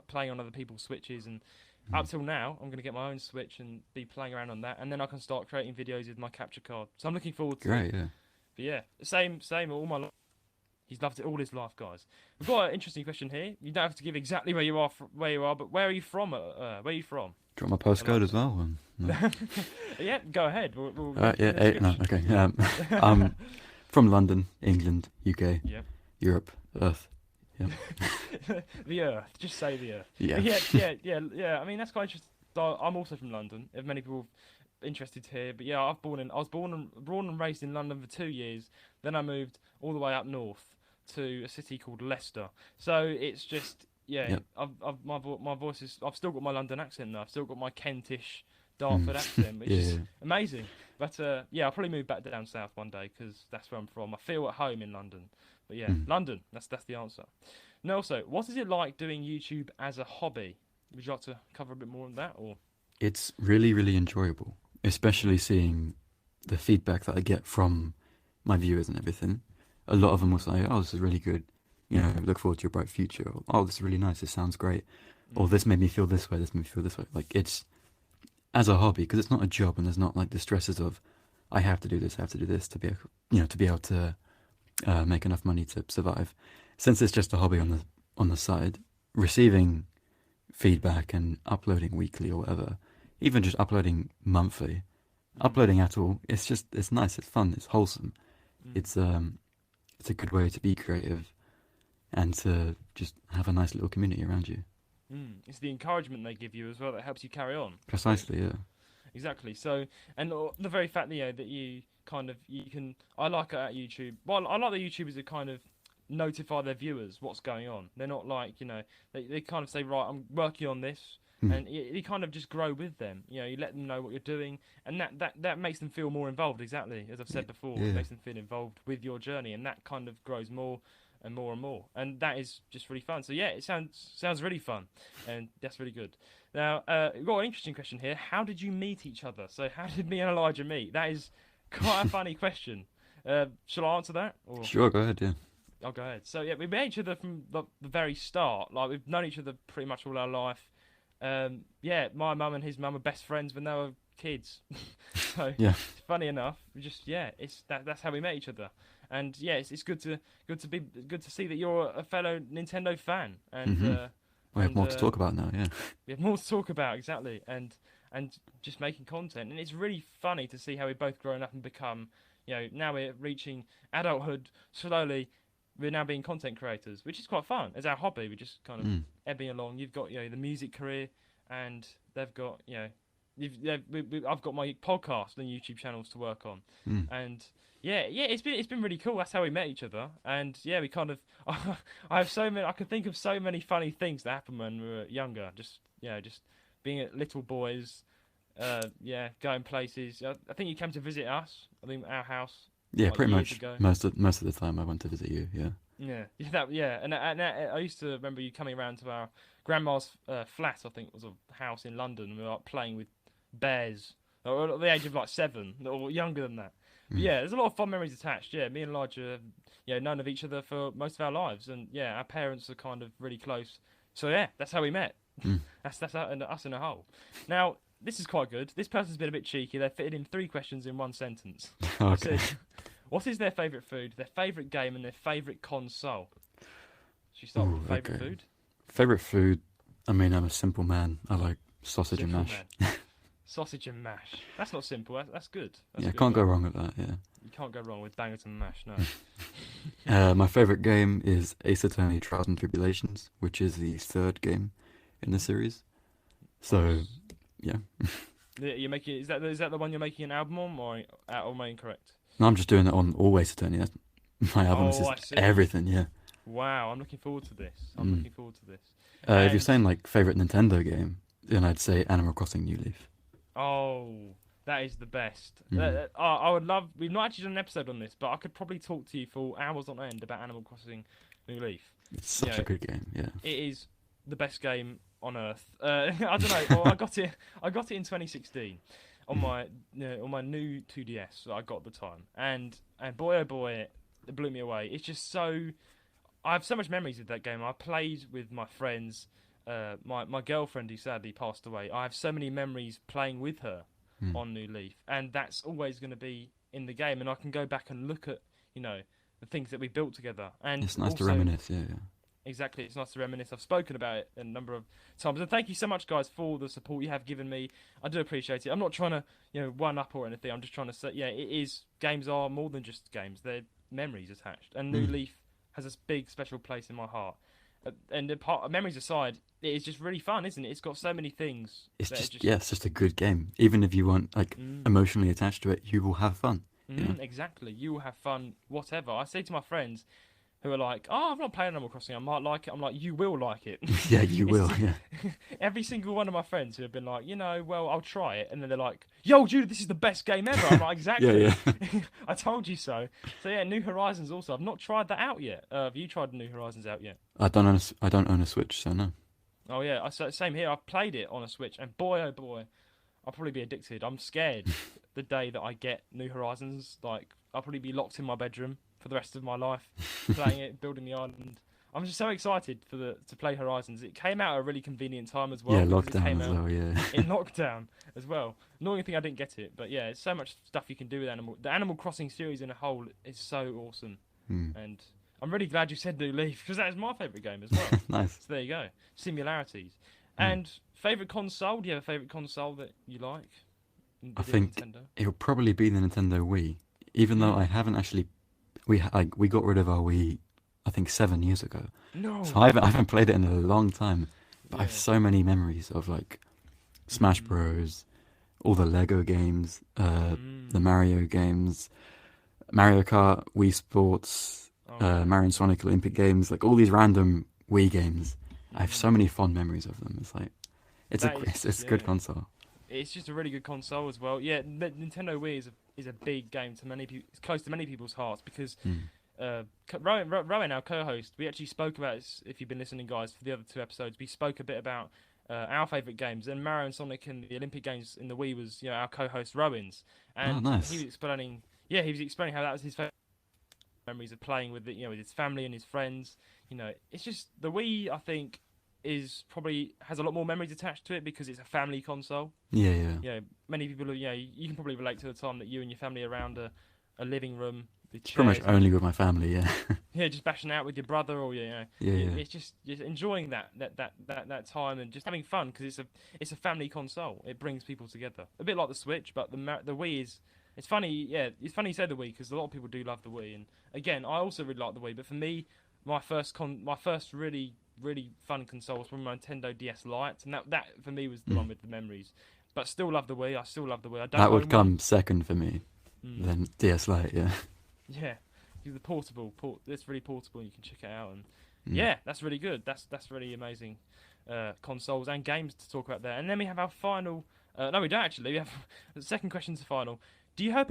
playing on other people's Switches, and up till now, I'm going to get my own Switch and be playing around on that, and then I can start creating videos with my capture card. So I'm looking forward to it. Great, yeah. But yeah, same all my life. He's loved it all his life, guys. We've got an interesting question here. You don't have to give exactly where you are, but where are you from? Where are you from? Do you want my postcode as well? No. Yeah, go ahead. Okay. I'm from London, England, UK, Europe, Earth. Yeah. The Earth. Just say the Earth. Yeah. Yeah. I mean, that's quite interesting. So I'm also from London. If many people are interested here, but yeah, I was born and raised in London for 2 years. Then I moved all the way up north to a city called Leicester. So it's just yeah, Yep. my voice is. I've still got my London accent now. I've still got my Kentish Mm. Dartford accent, which Yeah, is yeah. amazing. But yeah, I'll probably move back down south one day because that's where I'm from. I feel at home in London. But yeah, Mm. London. That's the answer. Nelson, what is it like doing YouTube as a hobby? Would you like to cover a bit more on that, or? It's really, really enjoyable, especially seeing the feedback that I get from my viewers and everything. A lot of them will say, "Oh, this is really good. You know, look forward to your bright future." Or, "Oh, this is really nice. This sounds great." Or, Mm, "This made me feel this way. This made me feel this way." Like it's as a hobby because it's not a job and there's not like the stresses of I have to do this, I have to do this to be, to be able to make enough money to survive. Since it's just a hobby on the side, receiving feedback and uploading weekly or whatever, even just uploading monthly, mm, uploading at all, it's nice, it's fun, it's wholesome. mm, It's a good way to be creative and to just have a nice little community around you. It's the encouragement they give you as well that helps you carry on. So Precisely, yeah. exactly. So, and the very fact that that you kind of you can. I like it at YouTube. Well, I like the YouTubers that kind of notify their viewers what's going on. They're not like they kind of say right, I'm working on this, Mm. and you kind of just grow with them. You let them know what you're doing, and that makes them feel more involved. Exactly as I've Yeah, said before, it yeah. makes them feel involved with your journey, and that kind of grows more and more and more, and that is just really fun. So yeah, it sounds really fun, and that's really good. Now, we've got an interesting question here. How did you meet each other? So how did me and Elijah meet? That is quite a funny question. Shall I answer that, or? Sure, go ahead, yeah. I'll go ahead. So yeah, we met each other from the very start. Like we've known each other pretty much all our life. Yeah, my mum and his mum were best friends when they were kids. So Yeah. funny enough, we just yeah, that's how we met each other. And yeah, it's good to see that you're a fellow Nintendo fan. And Hmm. We have and more to talk about now, yeah. we have more to talk about exactly. And just making content. And it's really funny to see how we've both grown up and become. Now we're reaching adulthood slowly. We're now being content creators, which is quite fun. As our hobby, we're just kind of Mm. ebbing along. You've got the music career, and they've got I've got my podcast and YouTube channels to work on, Mm. and yeah, it's been really cool. That's how we met each other, and yeah, we kind of I have so many. I can think of so many funny things that happened when we were younger. Just being little boys, yeah, going places. I think you came to visit us. I think our house Yeah, like pretty years much ago. most of the time I went to visit you, yeah. Yeah, and I used to remember you coming around to our grandma's flat. I think it was a house in London. And we were like playing with bears at the age of like 7 or younger than that. But Mm. yeah, there's a lot of fun memories attached. Yeah, me and Elijah, have, known of each other for most of our lives, and yeah, our parents are kind of really close. So yeah, that's how we met. Mm. That's us in a whole. Now this is quite good. This person's been a bit cheeky. They fitted in 3 questions in one sentence. I Okay. said, what is their favourite food, their favourite game, and their favourite console? Should we start Ooh, with favourite okay. food? Favorite food? I mean, I'm a simple man. I like sausage and Simple mash. man. Sausage and mash. That's not simple. That's good. That's Yeah, a good can't go one. wrong with that, yeah. You can't go wrong with bangers and mash. No. My favorite game is Ace Attorney Trials and Tribulations, which is the third game in the series. So, yeah. You're making is that the one you're making an album on, or am I incorrect? No, I'm just doing it on All Ace Attorney. That's, my album is Oh, just I see. everything, yeah. Wow, I'm looking forward to this. I'm Mm. looking forward to this. If you're And saying like favorite Nintendo game, then I'd say Animal Crossing New Leaf. oh, that is the best. Mm. I would love. We've not actually done an episode on this, but I could probably talk to you for hours on end about Animal Crossing New Leaf. It's such a good game, yeah. It is the best game on earth. I don't know. Well, I got it. I got it in 2016 on my new 2DS that I got at the time, and boy oh boy, it blew me away. It's just so. I have so much memories of that game. I played with my friends. My girlfriend who sadly passed away. I have so many memories playing with her Mm. on New Leaf, and that's always going to be in the game. And I can go back and look at the things that we built together, and It's nice to also reminisce, yeah. exactly, it's nice to reminisce. I've spoken about it a number of times, and thank you so much, guys, for the support you have given me. I do appreciate it. I'm not trying to, one up or anything. I'm just trying to say, yeah, it is. Games are more than just games; they're memories attached, and New Mm. Leaf has a big, special place in my heart. And memories aside, it is just really fun, isn't it? It's got so many things It's that are just just. yeah, it's just a good game. Even if you weren't like Mm, emotionally attached to it, you will have fun. You know? exactly. You will have fun, whatever. I say to my friends who are like, "Oh, I've not played Animal Crossing. I might like it." I'm like, "You will like it." Yeah, you It's will. just, Yeah. every single one of my friends who have been like, well, I'll try it, and then they're like, "Yo, Jude, this is the best game ever." I'm like, Yeah, "Exactly. yeah. I told you so." So yeah, New Horizons also. I've not tried that out yet. Have you tried New Horizons out yet? I don't own a Switch, so no. Oh yeah, same here. I've played it on a Switch, and boy, oh boy, I'll probably be addicted. I'm scared the day that I get New Horizons. Like, I'll probably be locked in my bedroom for the rest of my life, playing it, building the island. I'm just so excited to play Horizons. It came out at a really convenient time as well Yeah, because it lockdown came as out well. Yeah. in lockdown as well. Annoying thing I didn't get it, but yeah, it's so much stuff you can do with the Animal Crossing series in a whole is so awesome, Hmm. and I'm really glad you said New Leaf because that is my favourite game as well. Nice. So there you go, similarities. Hmm. And favorite console? Do you have a favorite console that you like I within think Nintendo? it'll probably be the Nintendo Wii, even though Mm. I haven't actually. We got rid of our Wii, I think 7 years ago. So No. I haven't played it in a long time. But I have Yeah. so many memories of like Smash Mm. Bros, all the Lego games, the Mm. Mario games, Mario Kart, Wii Sports, Oh yeah. Mario and Sonic Olympic games, like all these random Wii games. I have so Mm. many fond memories of them. It's like That is it's a good yeah. console. It's just a really good console as well. Yeah, Nintendo Wii is a big game to many people. It's close to many people's hearts because Mm. Rowan, our co-host, we actually spoke about this. If you've been listening, guys, for the other two episodes, we spoke a bit about our favorite games. And Mario and Sonic and the Olympic Games in the Wii was our co-host Rowan's, Oh, and he nice. was explaining. Yeah, he was explaining how that was his favorite memories of playing with with his family and his friends. It's just the Wii. I think is probably has a lot more memories attached to it because it's a family console. Yeah, yeah. Many people, you can probably relate to the time that you and your family are around a living room with It's pretty much chairs and only with my family. Yeah. just bashing out with your brother or Yeah, yeah. it's just enjoying that time and just having fun because it's a family console. It brings people together. A bit like the Switch, but the Wii is. It's funny, yeah. It's funny you say the Wii because a lot of people do love the Wii, and again, I also really like the Wii. But for me, my first really fun console was from my Nintendo DS Lite, and that for me was the Mm. one with the memories. But still love the Wii. I still love the Wii. I don't That would own one. come second for me, Mm. then DS Lite. Yeah. Yeah, the it's really portable. You can check it out, and Mm. yeah, that's really good. That's really amazing. Consoles and games to talk about there, and then we have our final. No, we don't actually. We have the second question to final. Do you hope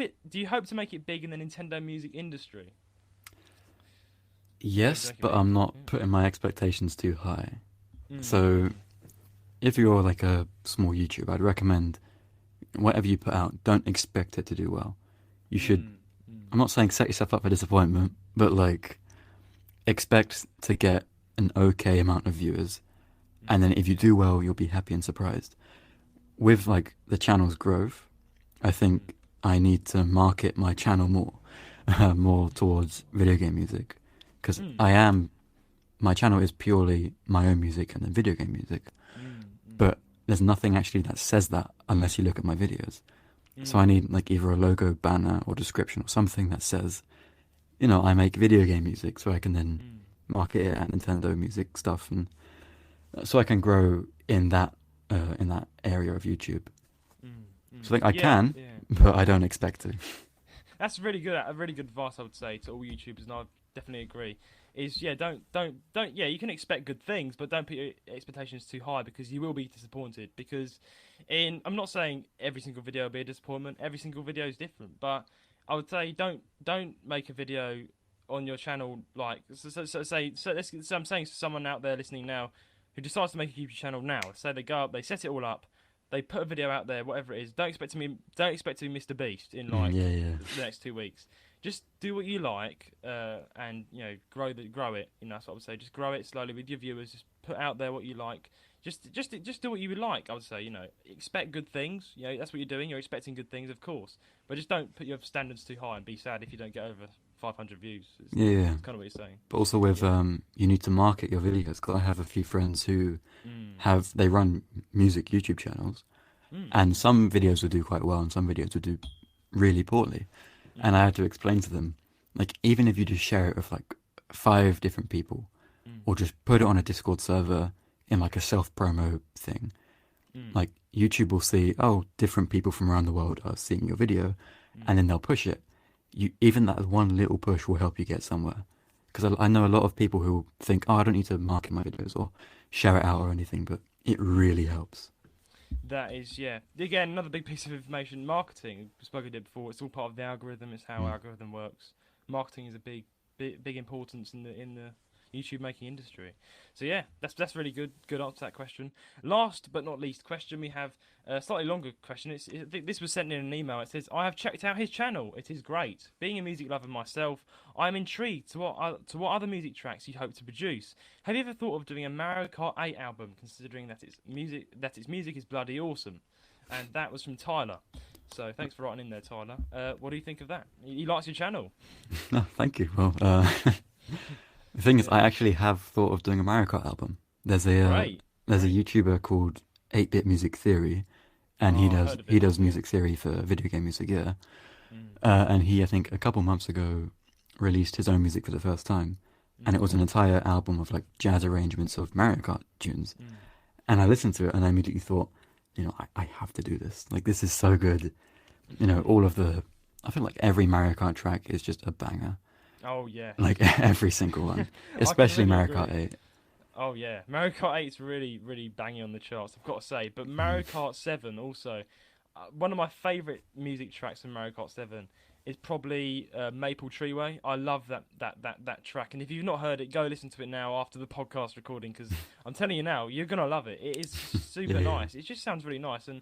to make it big in the Nintendo music industry? Hope to Yes, make it but big. I'm not putting my expectations too high. Yeah. So if you're like a small YouTuber, I'd recommend whatever you put out, don't expect it to do well. You should, I'm not saying set yourself up for disappointment, but like expect to get an okay amount of viewers. And then if you do well, you'll be happy and surprised. With like the channel's growth, I think I need to market my channel more, more towards video game music. Because my channel is purely my own music and then video game music. But there's nothing actually that says that unless you look at my videos. So I need like either a logo, banner, or description or something that says, I make video game music, so I can then market it at Nintendo music stuff, and so I can grow in that area of YouTube. So like I can, Yeah. but I don't expect to. That's really good. A really good advice I would say to all YouTubers, and I definitely agree. Is don't yeah. You can expect good things, but don't put your expectations too high because you will be disappointed. Because I'm not saying every single video will be a disappointment. Every single video is different, but I would say don't make a video on your channel like I'm saying to someone out there listening now who decides to make a YouTube channel now. Say they go up, they set it all up, they put a video out there, whatever it is. Don't expect to be Mr. Beast in like Yeah, yeah. the next 2 weeks. Just do what you like, and grow it. That's what I would say. Just grow it slowly with your viewers. Just put out there what you like. Just do what you would like. I would say. Expect good things. That's what you're doing. You're expecting good things, of course. But just don't put your standards too high and be sad if you don't get over 500 views. Yeah, yeah. It's kind of what you're saying. But also with you need to market your videos. Because I have a few friends who they run music YouTube channels, and some videos will do quite well, and some videos will do really poorly. And I had to explain to them, like, even if you just share it with like 5 different people, or just put it on a Discord server in like a self-promo thing. Like YouTube will see, oh, different people from around the world are seeing your video, and then they'll push it. Even that one little push will help you get somewhere. Because I know a lot of people who think, oh, I don't need to market my videos or share it out or anything, but it really helps. That is, yeah. Again, another big piece of information: marketing. We spoke about it before. It's all part of the algorithm. It's how algorithm works. Marketing is a big importance in the YouTube making industry. So yeah, that's really good answer to that question. Last but not least question, we have a slightly longer question. This was sent in an email. It says, I have checked out his channel. It is great. Being a music lover myself, I am intrigued to what other music tracks you hope to produce. Have you ever thought of doing a Mario Kart 8 album, considering that its music is bloody awesome? And that was from Tyler. So thanks for writing in there, Tyler. What do you think of that? He likes your channel. No, thank you. Well, the thing is, I actually have thought of doing a Mario Kart album. There's a YouTuber called 8-Bit Music Theory, and he does music theory for video game music. Yeah, and he, I think, a couple months ago, released his own music for the first time, and it was an entire album of like jazz arrangements of Mario Kart tunes. And I listened to it, and I immediately thought, I have to do this. Like, this is so good. I feel like every Mario Kart track is just a banger. Oh yeah. Like every single one, especially Mario Kart 8. Oh yeah, Mario Kart 8 is really, really banging on the charts, I've got to say. But Mario Kart 7 also, one of my favourite music tracks from Mario Kart 7 is probably Maple Treeway. I love that track, and if you've not heard it, go listen to it now after the podcast recording, because I'm telling you now, you're gonna love it. It is super nice. It just sounds really nice, and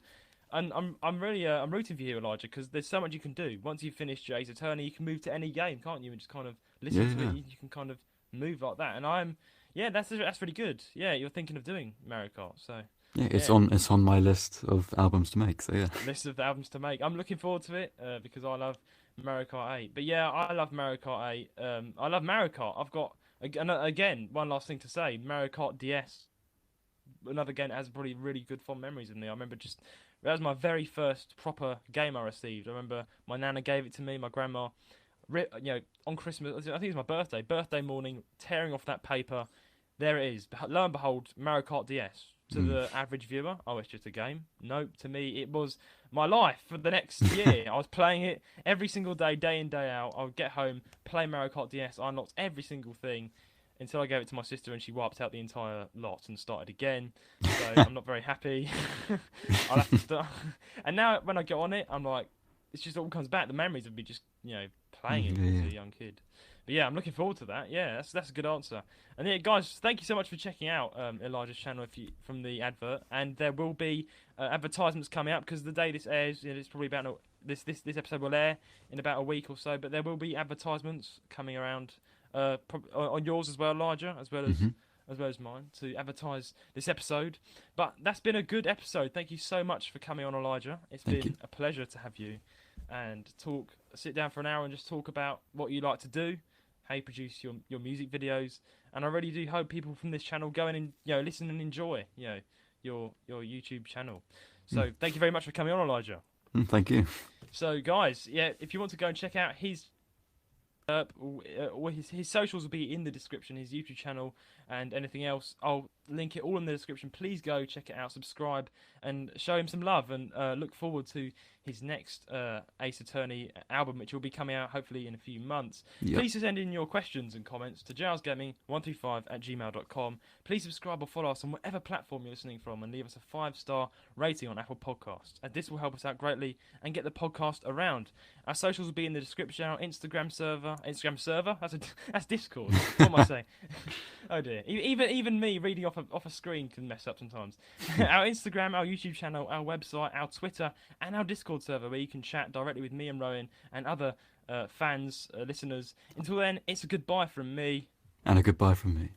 I'm really I'm rooting for you, Elijah, because there's so much you can do. Once you've finished Ace Attorney, you can move to any game, can't you? And just kind of listen to it. You can kind of move like that. And that's really good. Yeah, you're thinking of doing Mario Kart, so yeah, it's on my list of albums to make. So yeah, list of albums to make. I'm looking forward to it because I love Mario Kart 8. But yeah, I love Mario Kart 8. I love Mario Kart. I've got again one last thing to say: Mario Kart DS. Another game that has probably really good fond memories in there. I remember that was my very first proper game I received. I remember my nana gave it to me, my grandma, on Christmas. I think it was my birthday morning, tearing off that paper. There it is. Lo and behold, Mario Kart DS. To the average viewer, oh, it's just a game. Nope, to me, it was my life for the next year. I was playing it every single day in, day out. I would get home, play Mario Kart DS. I unlocked every single thing until I gave it to my sister, and she wiped out the entire lot and started again. So I'm not very happy. I'll have to start. And now when I get on it, I'm like, it's just all comes back. The memories of me just playing it as a young kid. But yeah, I'm looking forward to that. Yeah, that's a good answer. And yeah, guys, thank you so much for checking out Elijah's channel from the advert. And there will be advertisements coming up, because the day this airs, it's probably about this episode will air in about a week or so. But there will be advertisements coming around on yours as well, Elijah, as well as mine, to advertise this episode. But that's been a good episode. Thank you so much for coming on, Elijah. It's been a pleasure to have you and sit down for an hour and just talk about what you like to do, how you produce your music videos. And I really do hope people from this channel go in and listen and enjoy your YouTube channel. So thank you very much for coming on, Elijah. Thank you. So guys, if you want to go and check out his his socials will be in the description, his YouTube channel and anything else. I'll link it all in the description. Please go check it out, subscribe, and show him some love, and look forward to his next Ace Attorney album, which will be coming out hopefully in a few months. Yep. Please send in your questions and comments to jalesgaming135@gmail.com. Please subscribe or follow us on whatever platform you're listening from, and leave us a 5-star rating on Apple Podcasts. And this will help us out greatly and get the podcast around. Our socials will be in the description. Our Instagram server. That's Discord. What am I saying? Oh dear. Even me reading off a screen can mess up sometimes. Our Instagram, our YouTube channel, our website, our Twitter, and our Discord server, where you can chat directly with me and Rowan and other fans, listeners. Until then, it's a goodbye from me. And a goodbye from me.